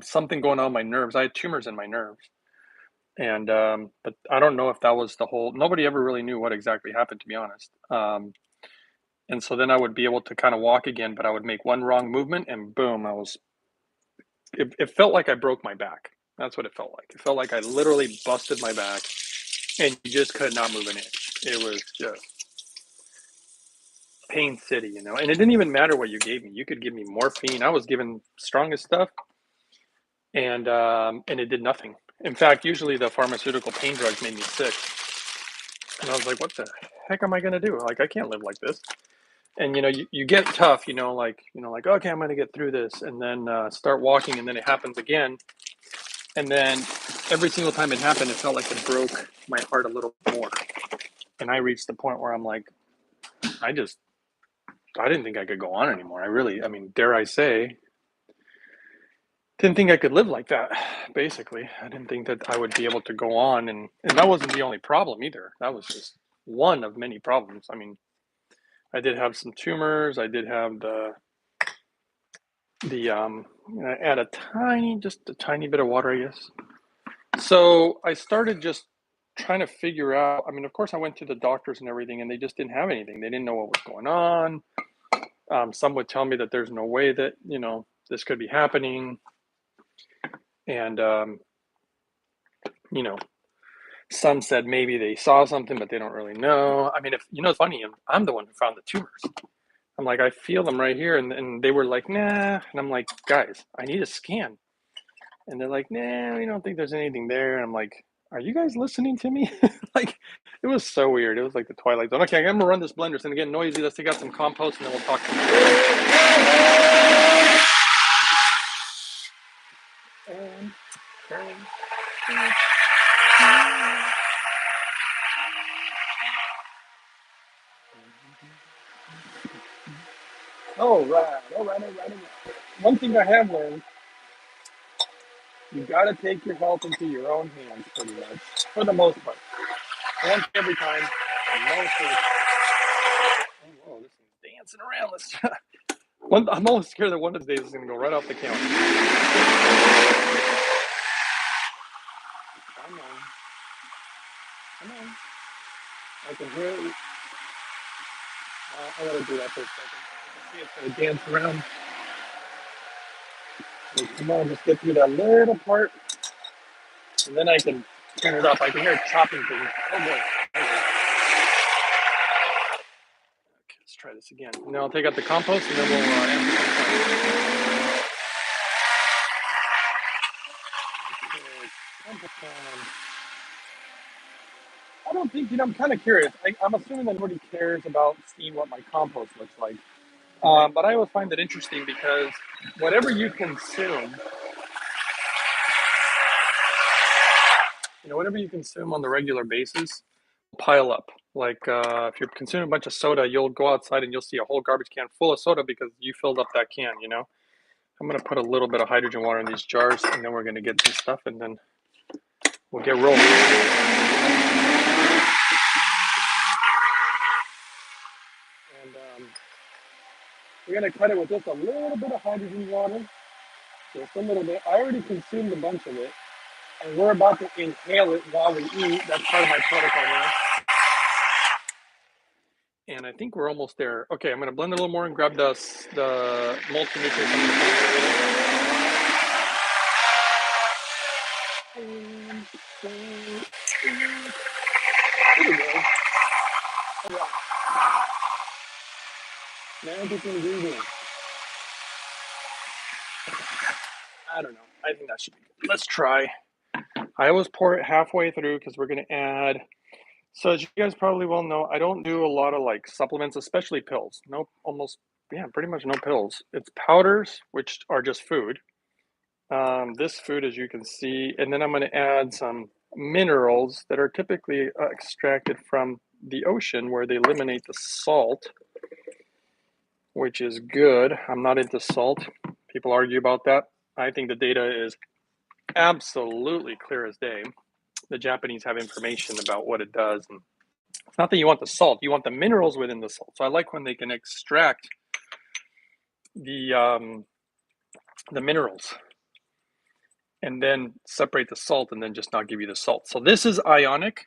Speaker 1: Something going on with my nerves. I had tumors in my nerves, and but I don't know if that was the whole. Nobody ever really knew what exactly happened, to be honest. And so then I would be able to kind of walk again, but I would make one wrong movement, and boom, It felt like I broke my back. That's what it felt like. It felt like I literally busted my back, and you just could not move an inch. It was just pain city. And it didn't even matter what you gave me. You could give me morphine. I was given strongest stuff, and it did nothing. In fact, usually the pharmaceutical pain drugs made me sick, and I was like, "What the heck am I gonna do? Like, I can't live like this." And you get tough, like okay, I'm gonna get through this, and then start walking, and then it happens again, and then every single time it happened, it felt like it broke my heart a little more, and I reached the point where I'm like, I just, I didn't think I could go on anymore. I mean, dare I say, didn't think I could live like that. Basically, I didn't think that I would be able to go on, and that wasn't the only problem either. That was just one of many problems. I mean, I did have some tumors. I did have add just a tiny bit of water, I guess. So I started just trying to figure out. I mean, of course, I went to the doctors and everything, and they just didn't have anything. They didn't know what was going on. Some would tell me that there's no way that this could be happening, and you know, some said maybe they saw something, but they don't really know. I mean, if it's funny, I'm the one who found the tumors. I'm like, I feel them right here, and they were like, nah, and I'm like, guys, I need a scan, and they're like, nah, we don't think there's anything there. And I'm like, are you guys listening to me? Like, it was so weird. It was like the Twilight Zone. Okay, I'm gonna run this blender. It's gonna get noisy. Let's take out some compost, and then we'll talk. All right. One thing I have learned, you gotta take your health into your own hands, pretty much, for the most part. Once every time, most of the time. Oh, whoa, this thing's dancing around. I'm almost scared that one of these days is gonna go right off the counter. I know. I know. I can hear it. I gotta do that for a second. I can see it's gonna dance around. So come on, just get through that little part, and then I can turn it up. I can hear it chopping things. Oh boy. Okay, let's try this again. Now I'll take out the compost, and then we'll answer some questions. Okay, compost time. I don't think, I'm kind of curious. I'm assuming that nobody cares about seeing what my compost looks like. But I always find it interesting because whatever you consume, whatever you consume on the regular basis, pile up. Like if you're consuming a bunch of soda, you'll go outside and you'll see a whole garbage can full of soda because you filled up that can. I'm going to put a little bit of hydrogen water in these jars, and then we're going to get some stuff, and then we'll get rolling. And we're going to cut it with just a little bit of hydrogen water, just a little bit. I already consumed a bunch of it, and we're about to inhale it while we eat. That's part of my protocol now. And I think we're almost there. Okay, I'm going to blend it a little more and grab the multi-nutrients. Here we go. Now get the ingredients. I don't know. I think that should be good. Let's try. I always pour it halfway through because we're going to add. So as you guys probably well know, I don't do a lot of like supplements, especially pills. No, pretty much no pills. It's powders, which are just food. This food, as you can see, and then I'm going to add some minerals that are typically extracted from the ocean where they eliminate the salt, which is good. I'm not into salt. People argue about that. I think the data is absolutely clear as day. The Japanese have information about what it does. And it's not that you want the salt, you want the minerals within the salt. So I like when they can extract the minerals and then separate the salt and then just not give you the salt. So this is ionic,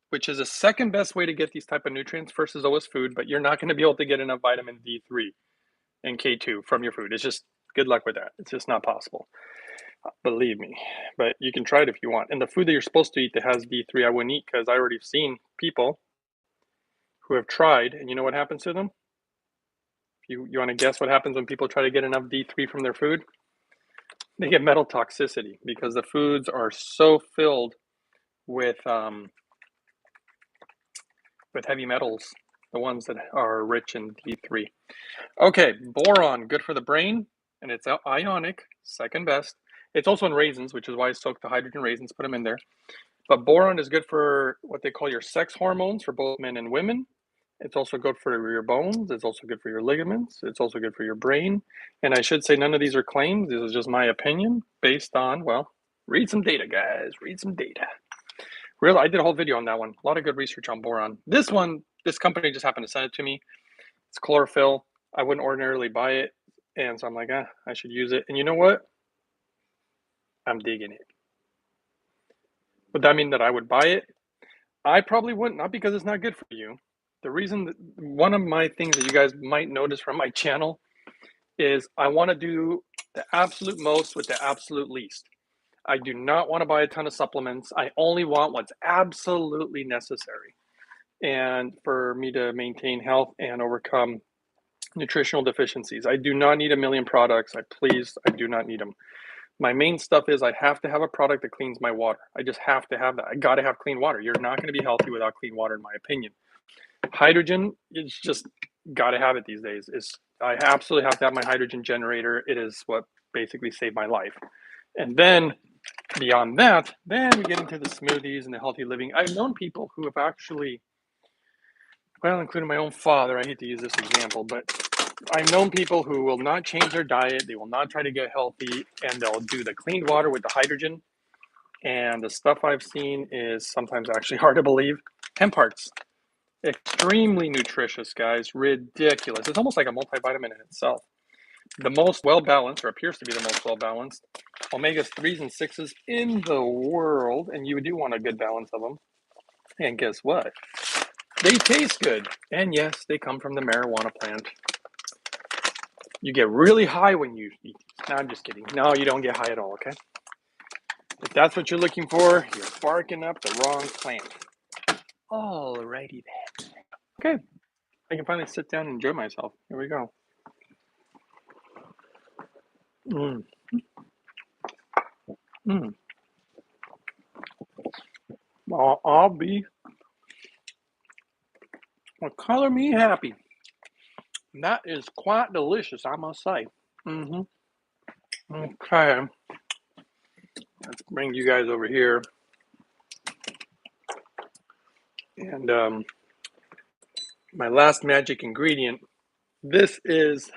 Speaker 1: which is the second best way to get these type of nutrients. First is always food, but you're not going to be able to get enough vitamin D3 and K2 from your food. It's just good luck with that. It's just not possible. Believe me, but you can try it if you want. And the food that you're supposed to eat that has D3, I wouldn't eat because I already seen people who have tried, and you know what happens to them? You want to guess what happens when people try to get enough D3 from their food? They get metal toxicity because the foods are so filled with heavy metals, the ones that are rich in D3. Okay, boron, good for the brain, and it's ionic, second best. It's also in raisins, which is why I soak the hydrogen raisins, put them in there. But boron is good for what they call your sex hormones for both men and women. It's also good for your bones. It's also good for your ligaments. It's also good for your brain. And I should say none of these are claims. This is just my opinion based on, well, read some data, guys. Read some data. I did a whole video on that one. A lot of good research on boron. This company just happened to send it to me. It's chlorophyll. I wouldn't ordinarily buy it. And so I'm like, I should use it. And you know what? I'm digging it. Would that mean that I would buy it? I probably wouldn't, not because it's not good for you. The reason that one of my things that you guys might notice from my channel is I want to do the absolute most with the absolute least. I do not want to buy a ton of supplements. I only want what's absolutely necessary. And for me to maintain health and overcome nutritional deficiencies. I do not need a million products. I do not need them. My main stuff is I have to have a product that cleans my water. I just have to have that. I got to have clean water. You're not going to be healthy without clean water, in my opinion. Hydrogen is just got to have it these days. I absolutely have to have my hydrogen generator. It is what basically saved my life. And then beyond that, then we get into the smoothies and the healthy living. I've known people who have actually, well, including my own father, I hate to use this example, but I've known people who will not change their diet. They will not try to get healthy, and they'll do the clean water with the hydrogen. And the stuff I've seen is sometimes actually hard to believe. Hemp hearts, extremely nutritious, guys. Ridiculous. It's almost like a multivitamin in itself. the most well-balanced, or appears to be the most well-balanced, omega-3s and 6s in the world, and you do want a good balance of them. And guess what? They taste good. And yes, they come from the marijuana plant. You get really high when you eat. No, I'm just kidding. No, you don't get high at all, okay? If that's what you're looking for, you're barking up the wrong plant. Alrighty then. Okay, I can finally sit down and enjoy myself. Here we go. Mm. Mm. I'll be, well, color me happy. That is quite delicious, I must say. Mm-hmm. Okay, let's bring you guys over here. And my last magic ingredient. This is,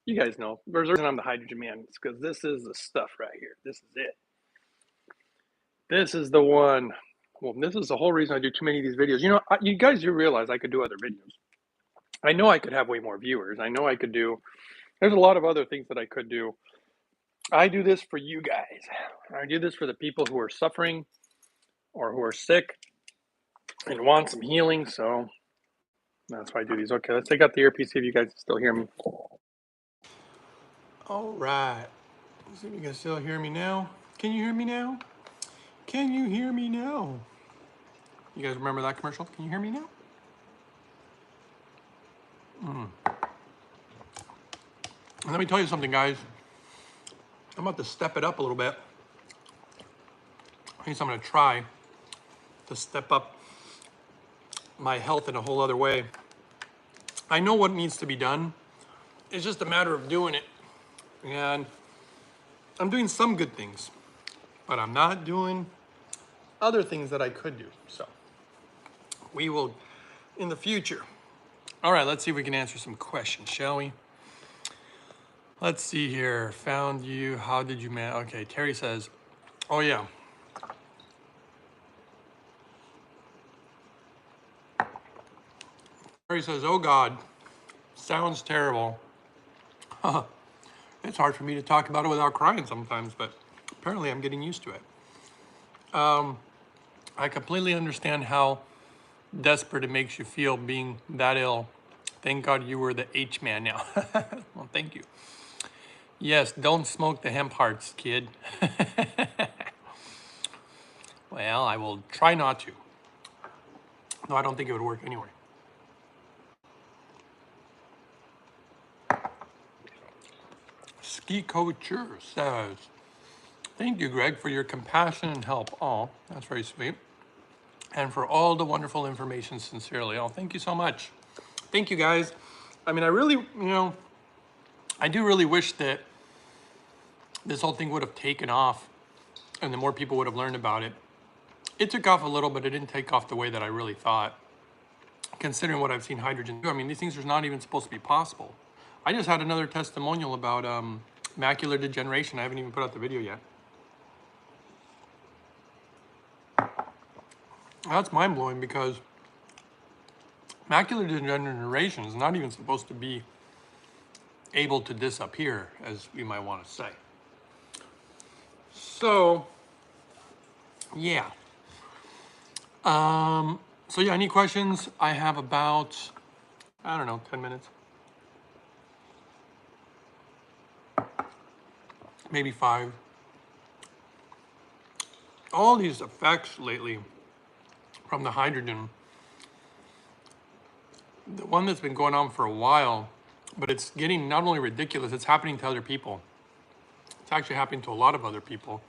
Speaker 1: you guys know, there's a reason I'm the hydrogen man. It's because this is the stuff right here. This is it. This is the one. Well, this is the whole reason I do too many of these videos. You know, you guys do realize I could do other videos. I know I could have way more viewers. I know I could do, there's a lot of other things that I could do. I do this for you guys. I do this for the people who are suffering or who are sick and want some healing. So that's why I do these. Okay, let's take out the earpiece, see if you guys can still hear me. All right. Let's see if you can still hear me now. Can you hear me now? Can you hear me now? You guys remember that commercial? Can you hear me now? And let me tell you something, guys. I'm about to step it up a little bit. I guess I'm going to try to step up my health in a whole other way. I know what needs to be done. It's just a matter of doing it. And I'm doing some good things, but I'm not doing other things that I could do. So we will in the future. All right, let's see if we can answer some questions, shall we? Let's see here. Found you. How did you man? Okay, Terry says, oh yeah. Terry says, oh God, sounds terrible. It's hard for me to talk about it without crying sometimes, but apparently I'm getting used to it. I completely understand how desperate it makes you feel being that ill. Thank God you were the H-man now. Well, thank you. Yes, don't smoke the hemp hearts, kid. Well, I will try not to. No, I don't think it would work anyway. Ski Coacher says, thank you, Greg, for your compassion and help. Oh, that's very sweet. And for all the wonderful information, sincerely. Oh, thank you so much. Thank you, guys. I mean, I really, I do really wish that this whole thing would have taken off and the more people would have learned about it. It took off a little, but it didn't take off the way that I really thought. Considering what I've seen hydrogen do, I mean, these things are not even supposed to be possible. I just had another testimonial about macular degeneration. I haven't even put out the video yet. That's mind-blowing because macular degeneration is not even supposed to be able to disappear, as we might want to say. So, yeah. So yeah, any questions? I have about, I don't know, 10 minutes. Maybe 5. All these effects lately from the hydrogen, the one that's been going on for a while, but it's getting not only ridiculous, it's happening to other people. It's actually happening to a lot of other people.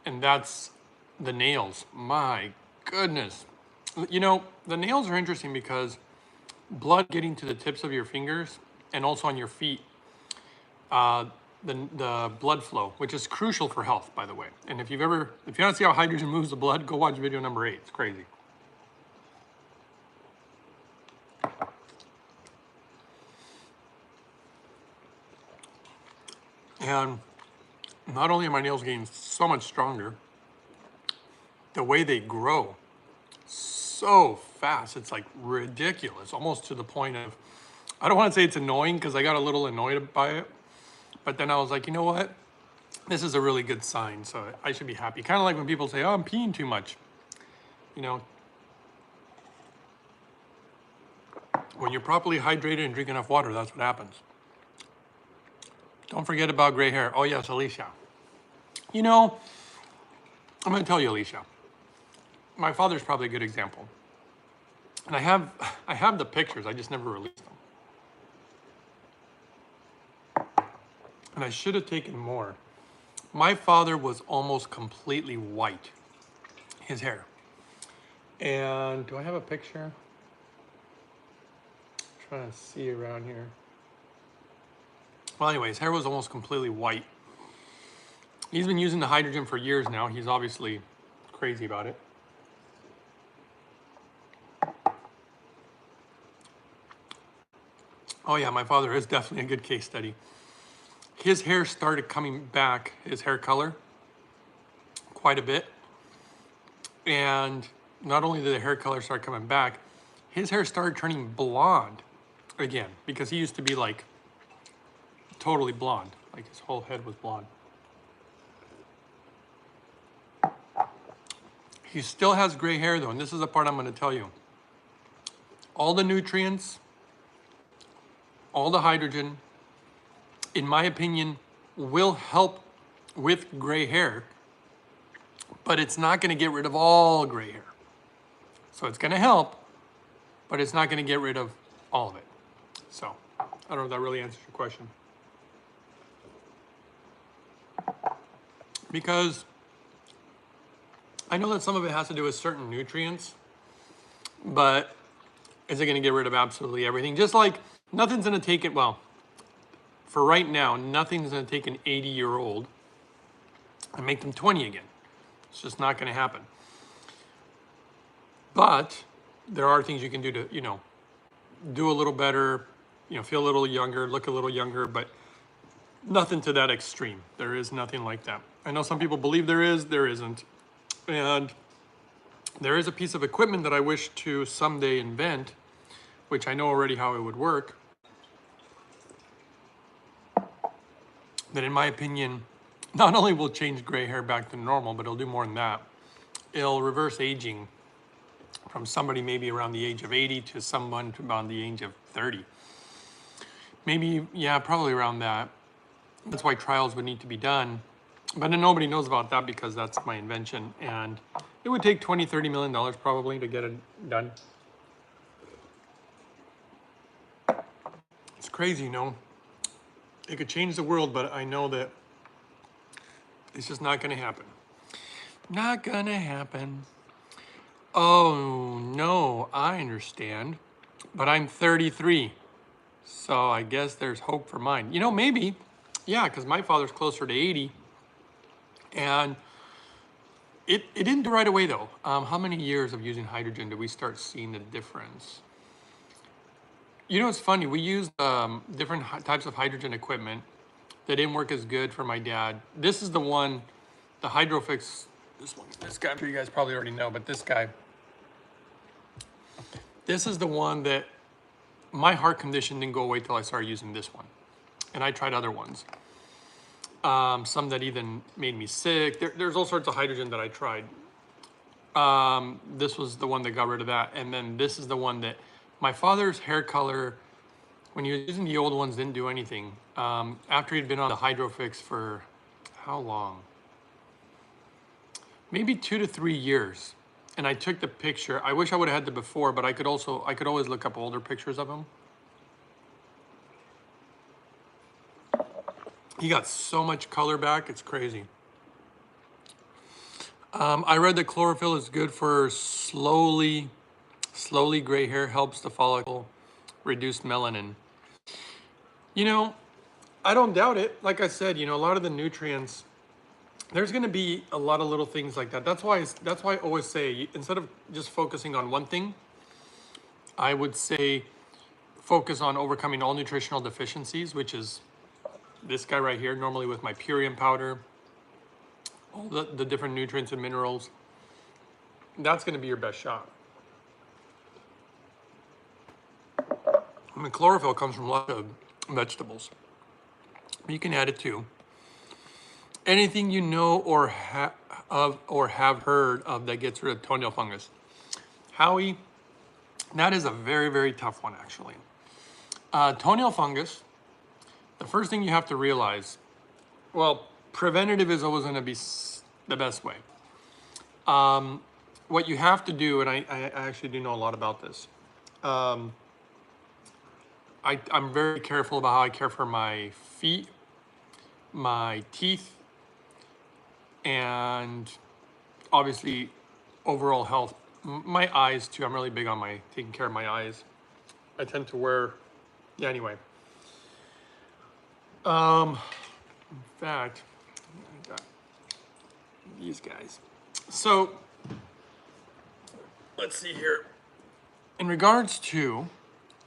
Speaker 1: And that's the nails. My goodness. You know, the nails are interesting because blood getting to the tips of your fingers and also on your feet, the blood flow, which is crucial for health, by the way. And if you want to see how hydrogen moves the blood, go watch video number 8. It's crazy. And not only are my nails getting so much stronger, the way they grow so fast, it's like ridiculous, almost to the point of, I don't want to say it's annoying because I got a little annoyed by it, But then I was like, you know what? This is a really good sign, so I should be happy. Kind of like when people say, oh, I'm peeing too much. You know, when you're properly hydrated and drink enough water, that's what happens. Don't forget about gray hair. Oh yes, Alicia. You know, I'm gonna tell you, Alicia, my father's probably a good example. And I have the pictures, I just never released them. And I should have taken more. My father was almost completely white, his hair. And do I have a picture? I'm trying to see around here. Well, anyway, his hair was almost completely white. He's been using the hydrogen for years now. He's obviously crazy about it. Oh yeah, my father is definitely a good case study. His hair started coming back, his hair color, quite a bit. And not only did the hair color start coming back, his hair started turning blonde again, because he used to be like totally blonde, like his whole head was blonde. He still has gray hair though, and this is the part I'm going to tell you. All the nutrients, all the hydrogen, in my opinion, will help with gray hair, but it's not going to get rid of all gray hair. So it's going to help, but it's not going to get rid of all of it. So I don't know if that really answers your question. Because I know that some of it has to do with certain nutrients, but is it going to get rid of absolutely everything? Just like nothing's going to take it, well, for right now, nothing's going to take an 80-year-old and make them 20 again. It's just not going to happen. But there are things you can do to, you know, do a little better, you know, feel a little younger, look a little younger, but nothing to that extreme. There is nothing like that. I know some people believe there is, there isn't. And there is a piece of equipment that I wish to someday invent, which I know already how it would work, that in my opinion, not only will change gray hair back to normal, but it'll do more than that. It'll reverse aging from somebody maybe around the age of 80 to someone around the age of 30. Maybe, yeah, probably around that. That's why trials would need to be done. But then nobody knows about that because that's my invention. And it would take $20, $30 million probably to get it done. It's crazy, you know. It could change the world, but I know that it's just not going to happen. Not going to happen. Oh, no, I understand. But I'm 33. So I guess there's hope for mine. You know, maybe. Yeah, because my father's closer to 80. And it didn't do right away, though. How many years of using hydrogen did we start seeing the difference? You know, it's funny. We used different types of hydrogen equipment that didn't work as good for my dad. This is the one, the Hydrofix. This guy, I'm sure you guys probably already know, but this guy. This is the one that my heart condition didn't go away till I started using this one. And I tried other ones. Some that even made me sick. There's all sorts of hydrogen that I tried. This was the one that got rid of that. And then this is the one that my father's hair color, when he was using the old ones, didn't do anything. After he'd been on the Hydrofix for how long? Maybe 2 to 3 years. And I took the picture. I wish I would have had the before, but I could always look up older pictures of him. He got so much color back, it's crazy. I read that chlorophyll is good for slowly gray hair, helps the follicle reduce melanin. You know, I don't doubt it. Like I said, you know, a lot of the nutrients, there's going to be a lot of little things like that. That's why I always say, instead of just focusing on one thing, I would say focus on overcoming all nutritional deficiencies, which is this guy right here, normally with my purium powder, all the different nutrients and minerals. That's going to be your best shot. I mean, chlorophyll comes from lots of vegetables. You can add it too. Anything you know or have heard of that gets rid of toenail fungus. Howie, that is a very, very tough one actually. Toenail fungus, the first thing you have to realize, well, preventative is always gonna be the best way. What you have to do, and I actually do know a lot about this, I'm very careful about how I care for my feet, my teeth, and obviously overall health. My eyes too, I'm really big on taking care of my eyes. I tend to wear, yeah, anyway. In fact, I got these guys. So, let's see here. In regards to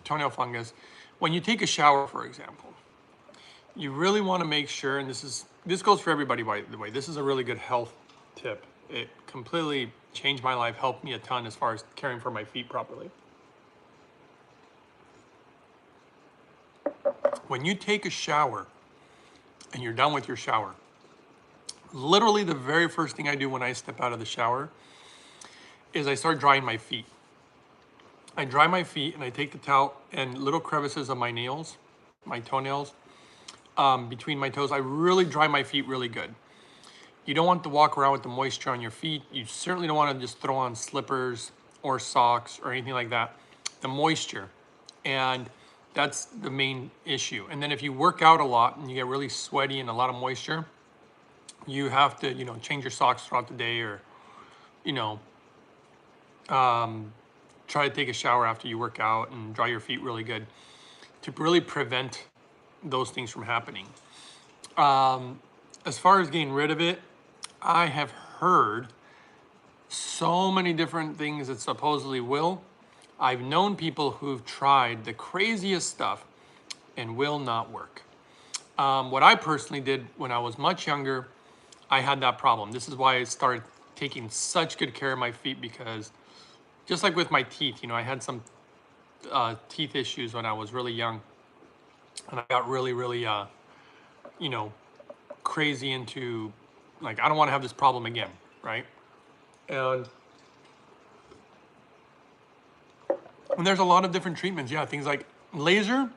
Speaker 1: toenail fungus, when you take a shower, for example, you really want to make sure, and this goes for everybody, by the way, this is a really good health tip. It completely changed my life, helped me a ton as far as caring for my feet properly. When you take a shower and you're done with your shower, literally the very first thing I do when I step out of the shower is I start drying my feet. I dry my feet and I take the towel and little crevices of my nails, my toenails, between my toes. I really dry my feet really good. You don't want to walk around with the moisture on your feet. You certainly don't want to just throw on slippers or socks or anything like that. The moisture, and that's the main issue. And then if you work out a lot and you get really sweaty and a lot of moisture, you have to, change your socks throughout the day, or, try to take a shower after you work out and dry your feet really good to really prevent those things from happening. As far as getting rid of it, I have heard so many different things that supposedly will. I've known people who've tried the craziest stuff and will not work. What I personally did when I was much younger, I had that problem. This is why I started taking such good care of my feet, because just like with my teeth, I had some teeth issues when I was really young, and I got really, really, crazy into, like, I don't want to have this problem again, right? And there's a lot of different treatments. Yeah, things like laser.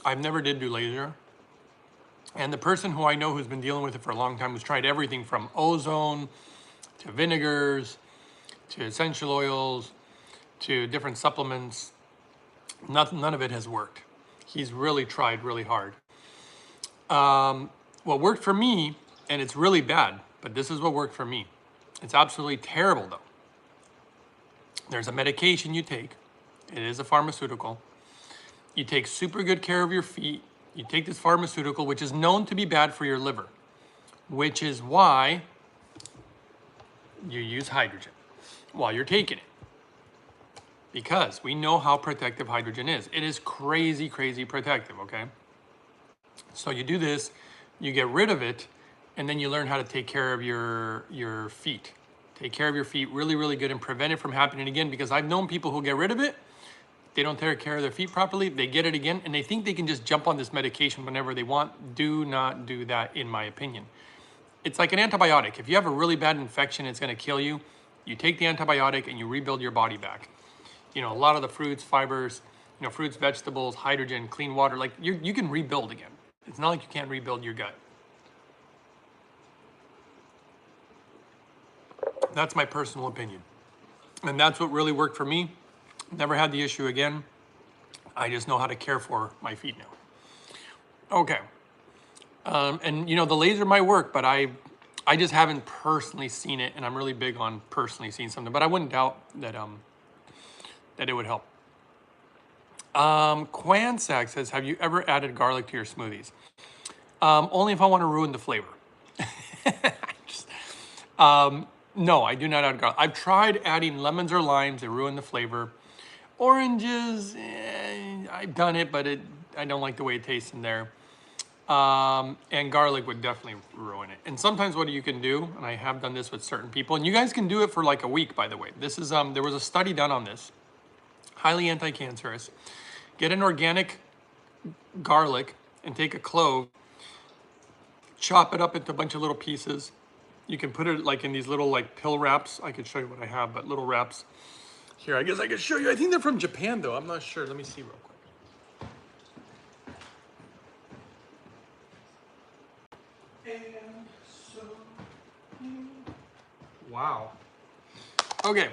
Speaker 1: I've never did do laser. And the person who I know who's been dealing with it for a long time, who's tried everything from ozone to vinegars to essential oils to different supplements, none of it has worked. He's really tried really hard. What worked for me, and it's really bad, but this is what worked for me. It's absolutely terrible though. There's a medication you take. It is a pharmaceutical. You take super good care of your feet. You take this pharmaceutical, which is known to be bad for your liver, which is why you use hydrogen while you're taking it. Because we know how protective hydrogen is. It is crazy, crazy protective, okay? So you do this, you get rid of it, and then you learn how to take care of your feet. Take care of your feet really, really good and prevent it from happening again, because I've known people who get rid of it, they don't take care of their feet properly, they get it again, and they think they can just jump on this medication whenever they want. Do not do that, in my opinion. It's like an antibiotic. If you have a really bad infection, it's gonna kill you. You take the antibiotic and you rebuild your body back. A lot of the fruits, fibers, fruits, vegetables, hydrogen, clean water, like you can rebuild again. It's not like you can't rebuild your gut. That's my personal opinion. And that's what really worked for me. Never had the issue again. I just know how to care for my feet now. Okay. And the laser might work, but I just haven't personally seen it, and I'm really big on personally seeing something, but I wouldn't doubt that that it would help. Quansack says, have you ever added garlic to your smoothies? Only if I want to ruin the flavor. No, I do not add garlic. I've tried adding lemons or limes. They ruin the flavor. Oranges, I've done it, but I don't like the way it tastes in there. And garlic would definitely ruin it. And sometimes what you can do, and I have done this with certain people, and you guys can do it for like a week, by the way. This is, there was a study done on this, highly anti-cancerous. Get an organic garlic and take a clove, chop it up into a bunch of little pieces. You can put it like in these little like pill wraps. I could show you what I have, but little wraps. Here, I guess I could show you. I think they're from Japan though. I'm not sure. Let me see real quick. And so, wow. Okay.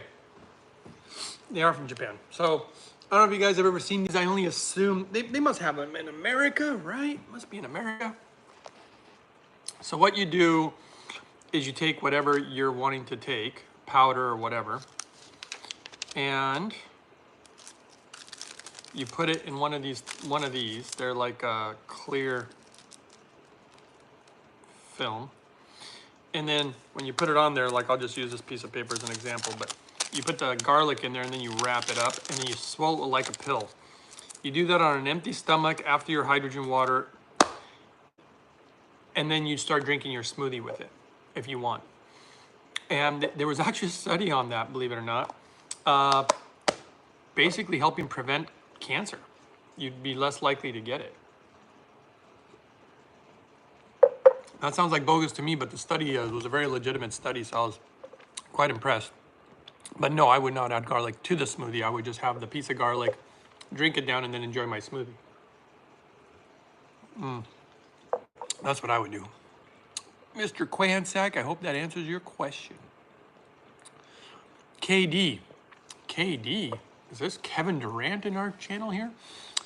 Speaker 1: They are from Japan. So, I don't know if you guys have ever seen these. I only assume, they must have them in America, right? Must be in America. So what you do is you take whatever you're wanting to take, powder or whatever, and you put it in one of these. They're like a clear film. And then when you put it on there, like I'll just use this piece of paper as an example, but you put the garlic in there and then you wrap it up and then you swallow it like a pill. You do that on an empty stomach after your hydrogen water, and then you start drinking your smoothie with it if you want. And there was actually a study on that, believe it or not, basically helping prevent cancer. You'd be less likely to get it. That sounds like bogus to me, but the study was a very legitimate study, so I was quite impressed. But no, I would not add garlic to the smoothie. I would just have the piece of garlic, drink it down, and then enjoy my smoothie. That's what I would do. Mr. Quansack, I hope that answers your question. KD, is this Kevin Durant in our channel here?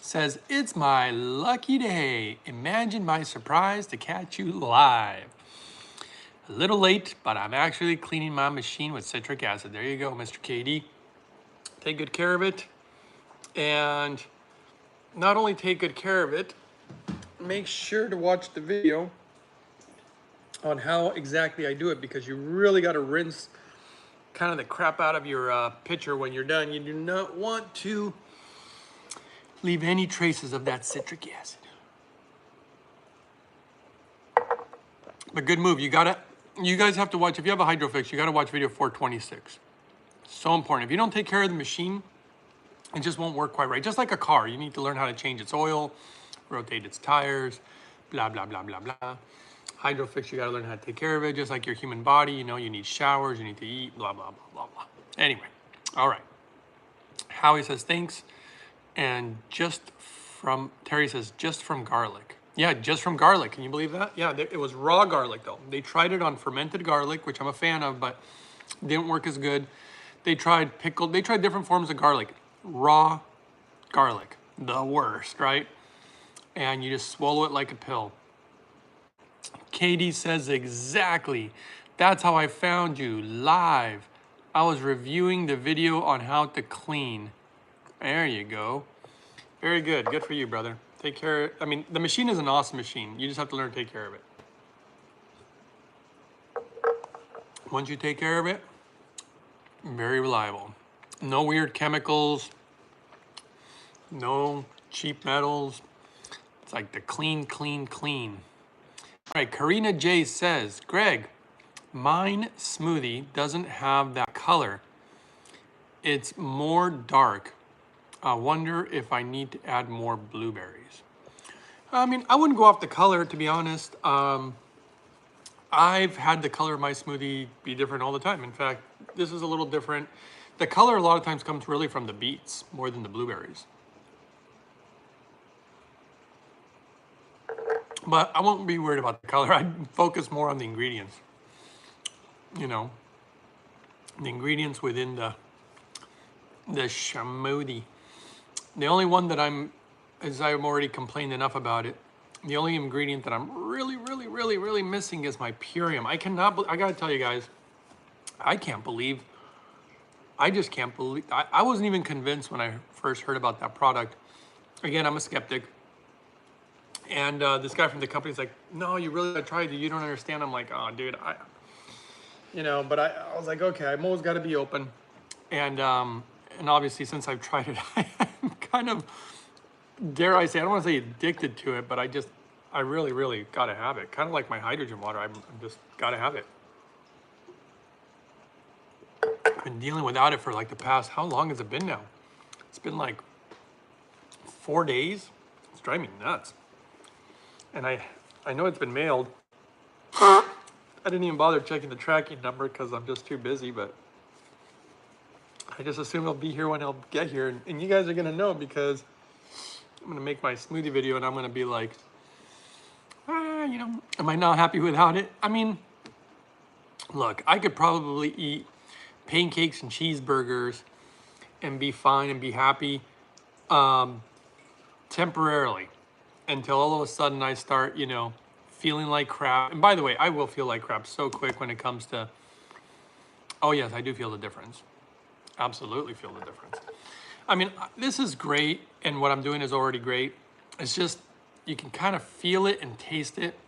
Speaker 1: Says, it's my lucky day. Imagine my surprise to catch you live. A little late, but I'm actually cleaning my machine with citric acid. There you go, Mr. KD. Take good care of it. And not only take good care of it, make sure to watch the video on how exactly I do it, because you really got to rinse kind of the crap out of your pitcher when you're done. You do not want to leave any traces of that citric acid. But good move. You guys have to watch, if you have a Hydrofix, you got to watch video 426. So important. If you don't take care of the machine, it just won't work quite right. Just like a car, you need to learn how to change its oil, rotate its tires, blah, blah, blah, blah, blah. Hydrofix, you got to learn how to take care of it. Just like your human body, you know, you need showers, you need to eat, blah, blah, blah, blah, blah. Anyway, all right. Howie says, thanks. And Terry says, just from garlic. Yeah, just from garlic. Can you believe that? Yeah, it was raw garlic though. They tried it on fermented garlic, which I'm a fan of, but didn't work as good. They tried pickled, they tried different forms of garlic. Raw garlic, the worst, right? And you just swallow it like a pill. Katie says exactly. That's how I found you, live. I was reviewing the video on how to clean. There you go. Very good. Good for you, brother. Take care. I mean, the machine is an awesome machine. You just have to learn to take care of it. Once you take care of it, very reliable. No weird chemicals. No cheap metals. It's like the clean, clean, clean. All right, Karina J says, Greg, mine smoothie doesn't have that color. It's more dark. I wonder if I need to add more blueberries. I mean, I wouldn't go off the color, to be honest. I've had the color of my smoothie be different all the time. In fact, this is a little different. The color a lot of times comes really from the beets more than the blueberries. But I won't be worried about the color. I'd focus more on the ingredients. You know, the ingredients within the smoothie. The only one that as I've already complained enough about it, the only ingredient that I'm really missing is my purium. I gotta tell you guys, I just can't believe, I wasn't even convinced when I first heard about that product. Again, I'm a skeptic. And this guy from the company's like, no, you really gotta try it, you don't understand. I'm like, oh, dude, but I was like, okay, I'm always gotta be open. And obviously, since I've tried it, I'm kind of, dare I say, I don't want to say addicted to it, but I really got to have it. Kind of like my hydrogen water, I'm just got to have it. I've been dealing without it for like the past, how long has it been now? It's been like 4 days. It's driving me nuts. And I know it's been mailed. I didn't even bother checking the tracking number because I'm just too busy, but I just assume he'll be here when he'll get here. And you guys are going to know because I'm going to make my smoothie video and I'm going to be like, you know, am I not happy without it? I mean, look, I could probably eat pancakes and cheeseburgers and be fine and be happy temporarily until all of a sudden I start, you know, feeling like crap. And by the way, I will feel like crap so quick when it comes to, oh yes, I do feel the difference. Absolutely feel the difference. I mean, this is great and what I'm doing is already great. It's just, you can kind of feel it and taste it.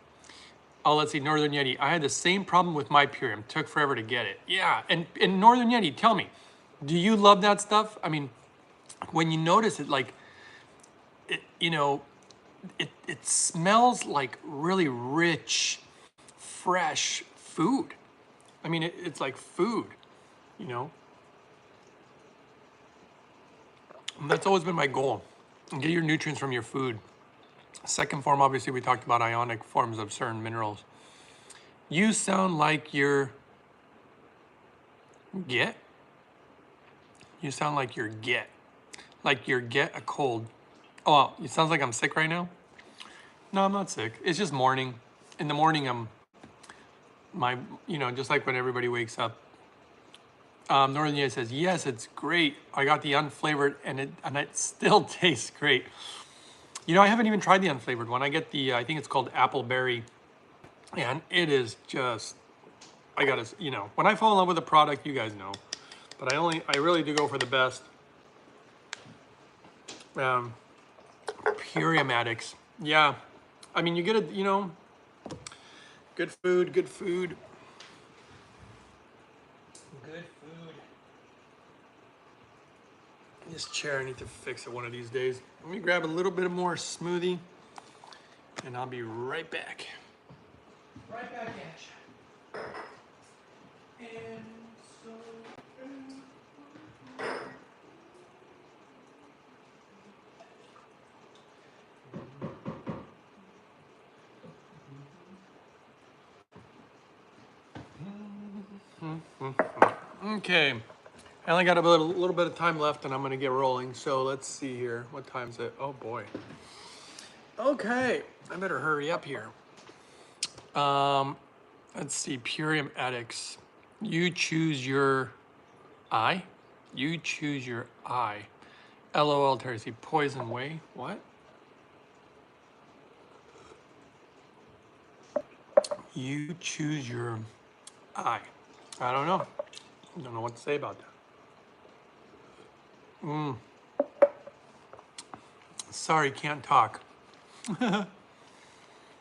Speaker 1: Oh, let's see, Northern Yeti. I had the same problem with my Purium. Took forever to get it. Yeah, and Northern Yeti, tell me, do you love that stuff? I mean, when you notice it, like, you know, it smells like really rich, fresh food. I mean, it's like food, you know? And that's always been my goal. Get your nutrients from your food. Second form, obviously, we talked about ionic forms of certain minerals. You sound like you're get. You sound like you're get. Like you're get a cold. Oh, it sounds like I'm sick right now? No, I'm not sick. It's just morning. In the morning, you know, just like when everybody wakes up. Northern Yeti says, yes, it's great. I got the unflavored and it still tastes great. You know, I haven't even tried the unflavored one. I get the, I think it's called appleberry. And it is just, I gotta, you know, when I fall in love with a product, you guys know. But I really do go for the best. Purium addicts. Yeah. I mean, you get it, you know, good food, good food. Good food. This chair, I need to fix it one of these days. Let me grab a little bit more smoothie and I'll be right back. Right back at you. And so... Okay, I only got a little bit of time left and I'm gonna get rolling. So let's see here. What time is it? Oh boy. Okay, I better hurry up here. Let's see, Purium addicts. You choose your eye. You choose your eye. LOL, Terry, see, poison way. What? You choose your eye. I don't know. Don't know what to say about that. Sorry, can't talk.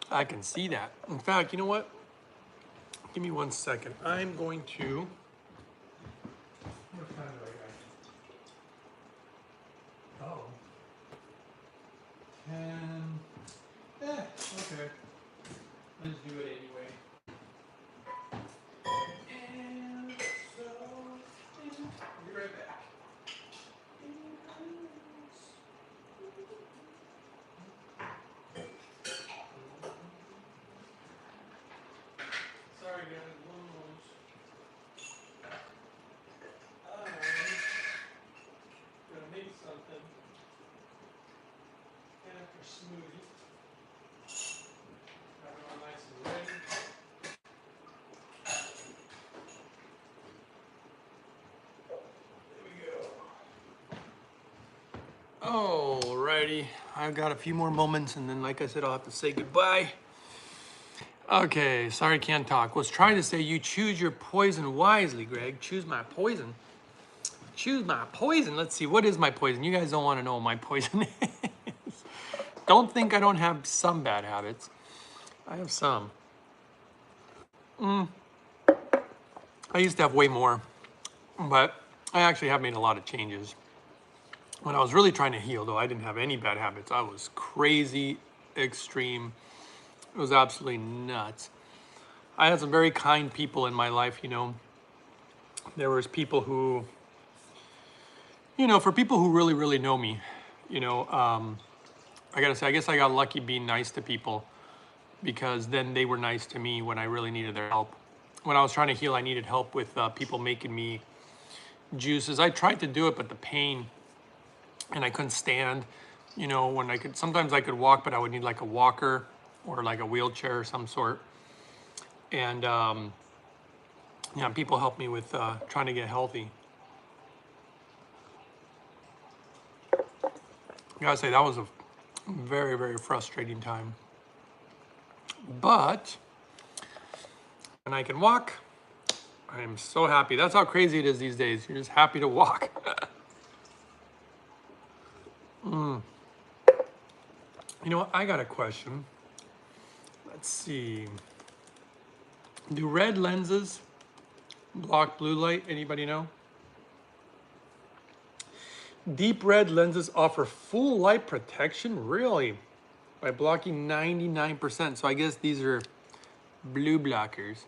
Speaker 1: I can see that. In fact, you know what? Give me 1 second. I'm going to... What time do I got? Oh. 10. Okay. Let's do it anyway. And so... I'll be right back. Sorry guys, one moment. Gonna make something. After smoothie. Got it all nice and ready. There we go. Alrighty, I've got a few more moments and then like I said, I'll have to say goodbye. Okay, sorry, can't talk. Was trying to say you choose your poison wisely, Greg. Choose my poison. Choose my poison. Let's see, what is my poison? You guys don't want to know what my poison is. Don't think I don't have some bad habits. I have some. I used to have way more, but I actually have made a lot of changes. When I was really trying to heal, though, I didn't have any bad habits. I was crazy, extreme. It was absolutely nuts. I had some very kind people in my life, you know. There was people who, you know, for people who really, really know me, you know, I gotta say, I guess I got lucky being nice to people.
Speaker 2: because then they were nice to me when I really needed their help. When I was trying to heal, I needed help with people making me juices. I tried to do it, but the pain, and I couldn't stand. You know, when sometimes I could walk, but I would need like a walker or like a wheelchair or some sort. And yeah, people helped me with trying to get healthy. I gotta say, that was a very, very frustrating time. But when I can walk, I am so happy. That's how crazy it is these days. You're just happy to walk. You know what? I got a question. Let's see. Do red lenses block blue light? Anybody know? Deep red lenses offer full light protection? Really? By blocking 99%. So I guess these are blue blockers.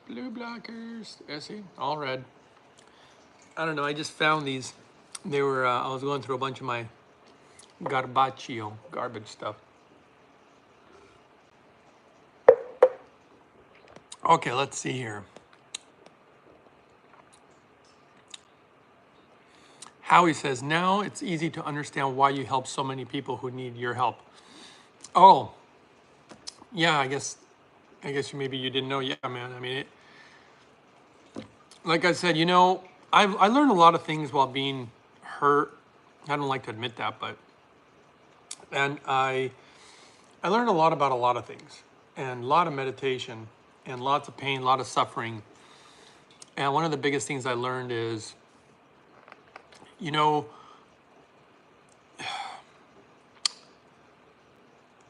Speaker 2: Blue blockers. Yeah, see? All red. I don't know. I just found these. They were, I was going through a bunch of my garbage stuff. Okay, let's see here. Howie says, now it's easy to understand why you help so many people who need your help. Oh, yeah, I guess maybe you didn't know. Yeah, man. I mean, like I said, you know, I learned a lot of things while being hurt. I don't like to admit that, but, and I learned a lot about a lot of things, and a lot of meditation, and lots of pain, a lot of suffering. And one of the biggest things I learned is, you know,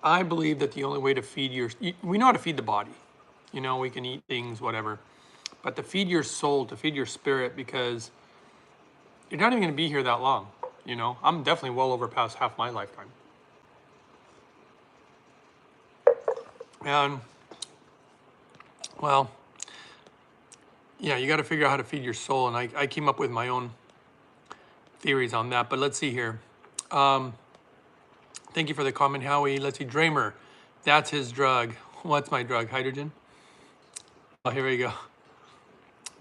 Speaker 2: I believe that the only way to feed we know how to feed the body. You know, we can eat things, whatever. But to feed your soul, to feed your spirit, because you're not even going to be here that long. You know, I'm definitely well over past half my lifetime. And, well, yeah, you got to figure out how to feed your soul. And I came up with my own theories on that. But let's see here. Thank you for the comment, Howie. Let's see, Dramer. That's his drug. What's my drug? Hydrogen? Oh, here we go.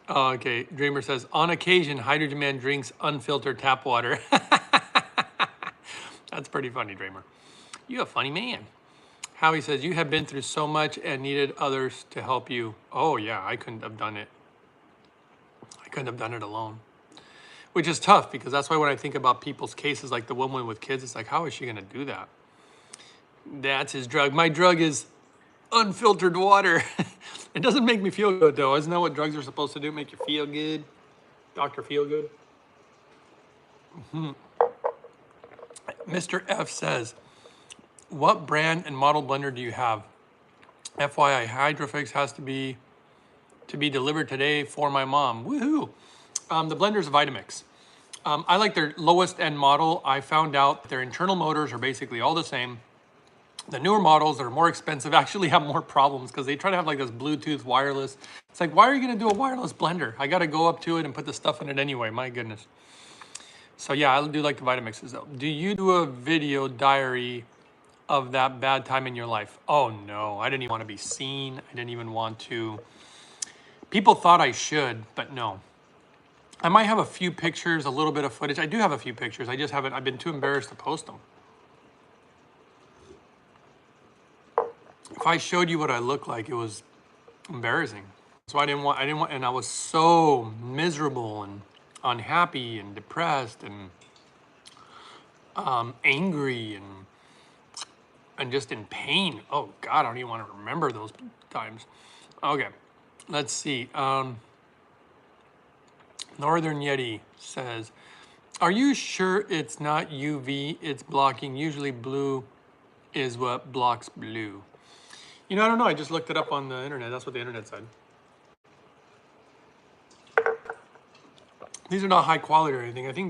Speaker 2: Oh, okay. Dreamer says, on occasion, Hydrogen Man drinks unfiltered tap water. That's pretty funny, Dreamer. You a funny man. Howie says, you have been through so much and needed others to help you. Oh, yeah, I couldn't have done it. I couldn't have done it alone. Which is tough, because that's why when I think about people's cases, like the woman with kids, it's like, how is she going to do that? That's his drug. My drug is unfiltered water. It doesn't make me feel good, though. Isn't that what drugs are supposed to do? Make you feel good? Dr. Feel Good? Mr. F says, what brand and model blender do you have? FYI, Hydrofix has to be delivered today for my mom. Woohoo! The blender's Vitamix. I like their lowest end model. I found out their internal motors are basically all the same. The newer models that are more expensive actually have more problems because they try to have like this Bluetooth wireless. It's like, why are you gonna do a wireless blender? I gotta go up to it and put the stuff in it anyway, my goodness. So yeah, I do like the Vitamixes though. Do you do a video diary of that bad time in your life? Oh no, I didn't even want to be seen. I didn't even want to. People thought I should, but no. I might have a few pictures, a little bit of footage. I do have a few pictures. I just haven't, I've been too embarrassed to post them. If I showed you what I look like, it was embarrassing. So I didn't want, and I was so miserable and unhappy and depressed and angry and just in pain. Oh God, I don't even want to remember those times. Okay, let's see. Northern Yeti says, are you sure it's not UV it's blocking? Usually blue is what blocks blue. You know, I don't know. I just looked it up on the internet. That's what the internet said. These are not high quality or anything. I think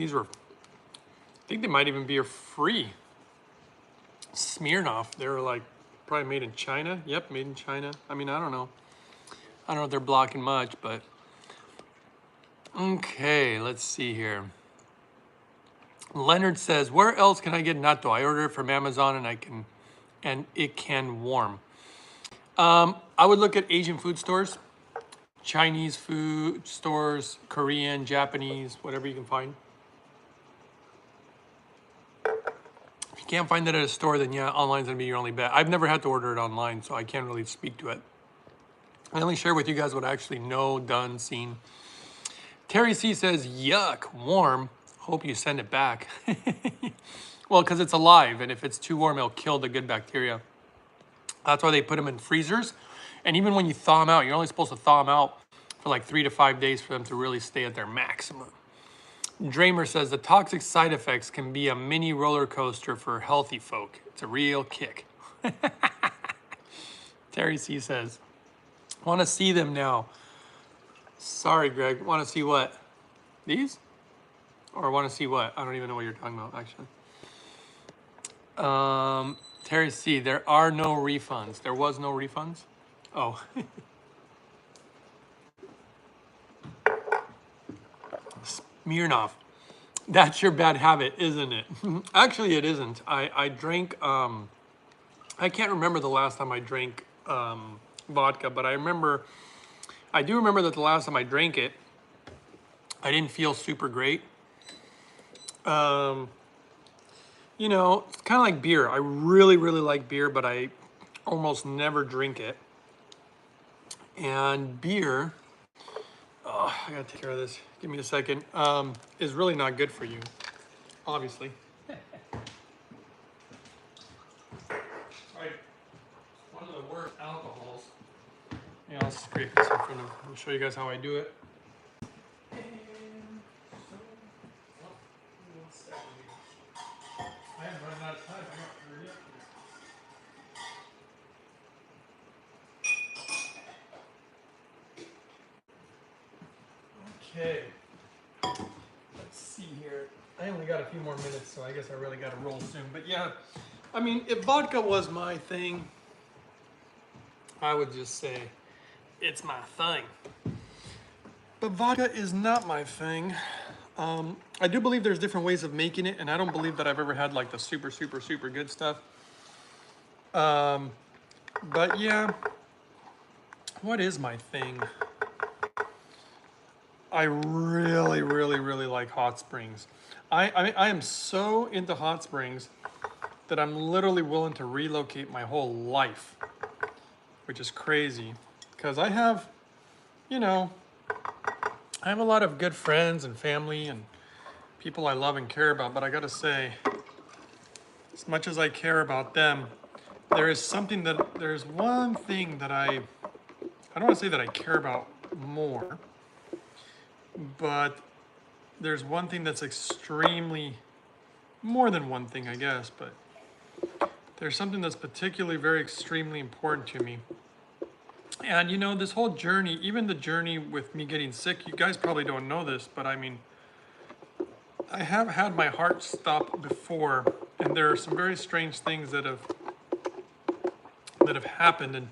Speaker 2: they might even be free. Smirnoff, they were like probably made in China. Yep, made in China. I mean, I don't know. I don't know if they're blocking much, but okay, let's see here. Leonard says, where else can I get natto? I order it from Amazon and and it can warm. I would look at Asian food stores, Chinese food stores, Korean, Japanese, whatever you can find. If you can't find it at a store, then yeah, online's gonna be your only bet. I've never had to order it online, so I can't really speak to it. I only share with you guys what I actually know, done, seen. Terry C says, yuck, warm. Hope you send it back. Well, because it's alive, and if it's too warm, it'll kill the good bacteria. That's why they put them in freezers. And even when you thaw them out, you're only supposed to thaw them out for like 3 to 5 days for them to really stay at their maximum. Dramer says, the toxic side effects can be a mini roller coaster for healthy folk. It's a real kick. Terry C says, want to see them now. Sorry, Greg. Want to see what? These? Or want to see what? I don't even know what you're talking about, actually. Terry C, there are no refunds. There was no refunds? Oh. Smirnoff. That's your bad habit, isn't it? Actually, it isn't. I drank, I can't remember the last time I drank vodka, but I do remember that the last time I drank it, I didn't feel super great. You know, it's kind of like beer. I really, really like beer, but I almost never drink it. And beer, oh, I gotta take care of this. Give me a second. Is really not good for you, obviously. Right. One of the worst alcohols. Yeah, I'll scrape this in front of. I'll show you guys how I do it. I am running out of time. I got to hurry up. Okay. Let's see here. I only got a few more minutes, so I guess I really got to roll soon. But yeah, I mean, if vodka was my thing, I would just say it's my thing. But vodka is not my thing. I do believe there's different ways of making it, and I don't believe that I've ever had like the super, super, super good stuff. But yeah, what is my thing? I really, really, really like hot springs. I am so into hot springs that I'm literally willing to relocate my whole life, which is crazy. Because I have, you know, I have a lot of good friends and family and people I love and care about, but I gotta say, as much as I care about them, there's one thing that I don't want to say that I care about more, but there's one thing that's extremely, more than one thing, I guess, but there's something that's particularly very extremely important to me. And you know, this whole journey, even the journey with me getting sick, you guys probably don't know this, but I mean, I have had my heart stop before, and there are some very strange things that have happened and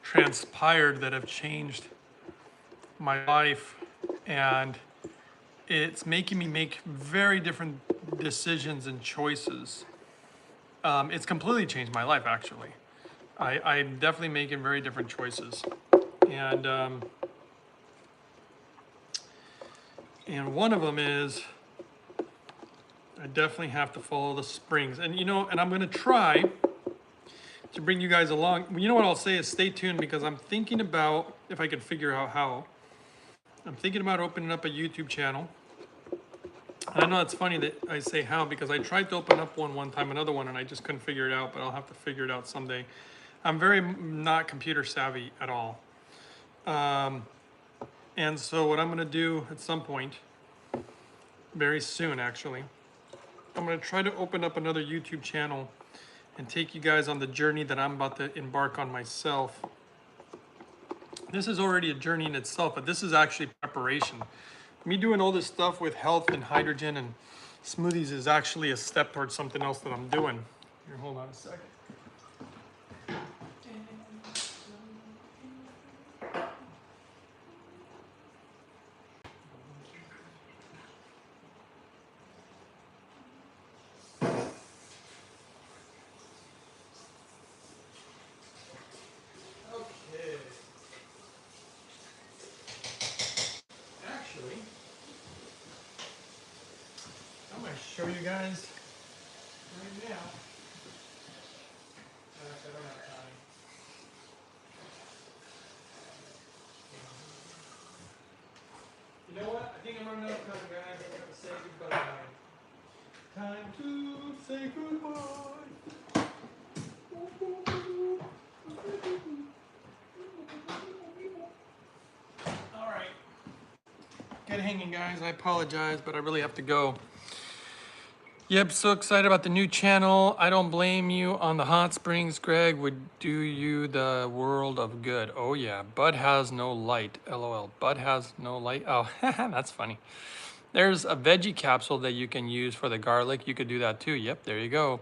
Speaker 2: transpired that have changed my life, and it's making me make very different decisions and choices. It's completely changed my life, actually. I'm definitely making very different choices, and one of them is I definitely have to follow the springs, and you know, and I'm gonna try to bring you guys along. You know what I'll say is stay tuned, because I'm thinking about, if I can figure out how, I'm thinking about opening up a YouTube channel. And I know it's funny that I say how, because I tried to open up one time, another one, and I just couldn't figure it out, but I'll have to figure it out someday. I'm very not computer savvy at all. And so what I'm going to do at some point, very soon actually, I'm going to try to open up another YouTube channel and take you guys on the journey that I'm about to embark on myself. This is already a journey in itself, but this is actually preparation. Me doing all this stuff with health and hydrogen and smoothies is actually a step towards something else that I'm doing. Here, hold on a second. show you guys right now. I don't have time. You know what? I think I'm running out of time, guys. I'm going to say goodbye. Time to say goodbye. All right. Get hanging, guys. I apologize, but I really have to go. Yep, so excited about the new channel. I don't blame you on the hot springs. Greg would do you the world of good. Oh yeah, Bud has no light. LOL. Bud has no light. Oh, that's funny. There's a veggie capsule that you can use for the garlic. You could do that too. Yep, there you go.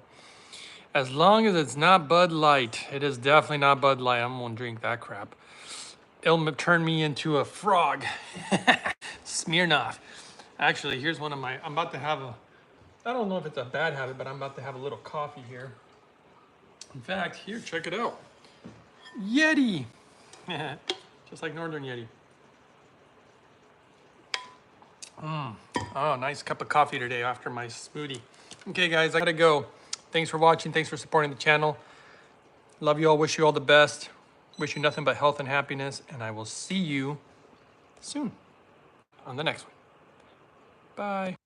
Speaker 2: As long as it's not Bud Light. It is definitely not Bud Light. I'm gonna drink that crap. It'll turn me into a frog. Smirnoff. Actually, here's one of my, I'm about to have a, I don't know if it's a bad habit, but I'm about to have a little coffee here. In fact, here, check it out. Yeti. Just like Northern Yeti. Oh, nice cup of coffee today after my smoothie. Okay, guys, I gotta go. Thanks for watching. Thanks for supporting the channel. Love you all. Wish you all the best. Wish you nothing but health and happiness. And I will see you soon on the next one. Bye.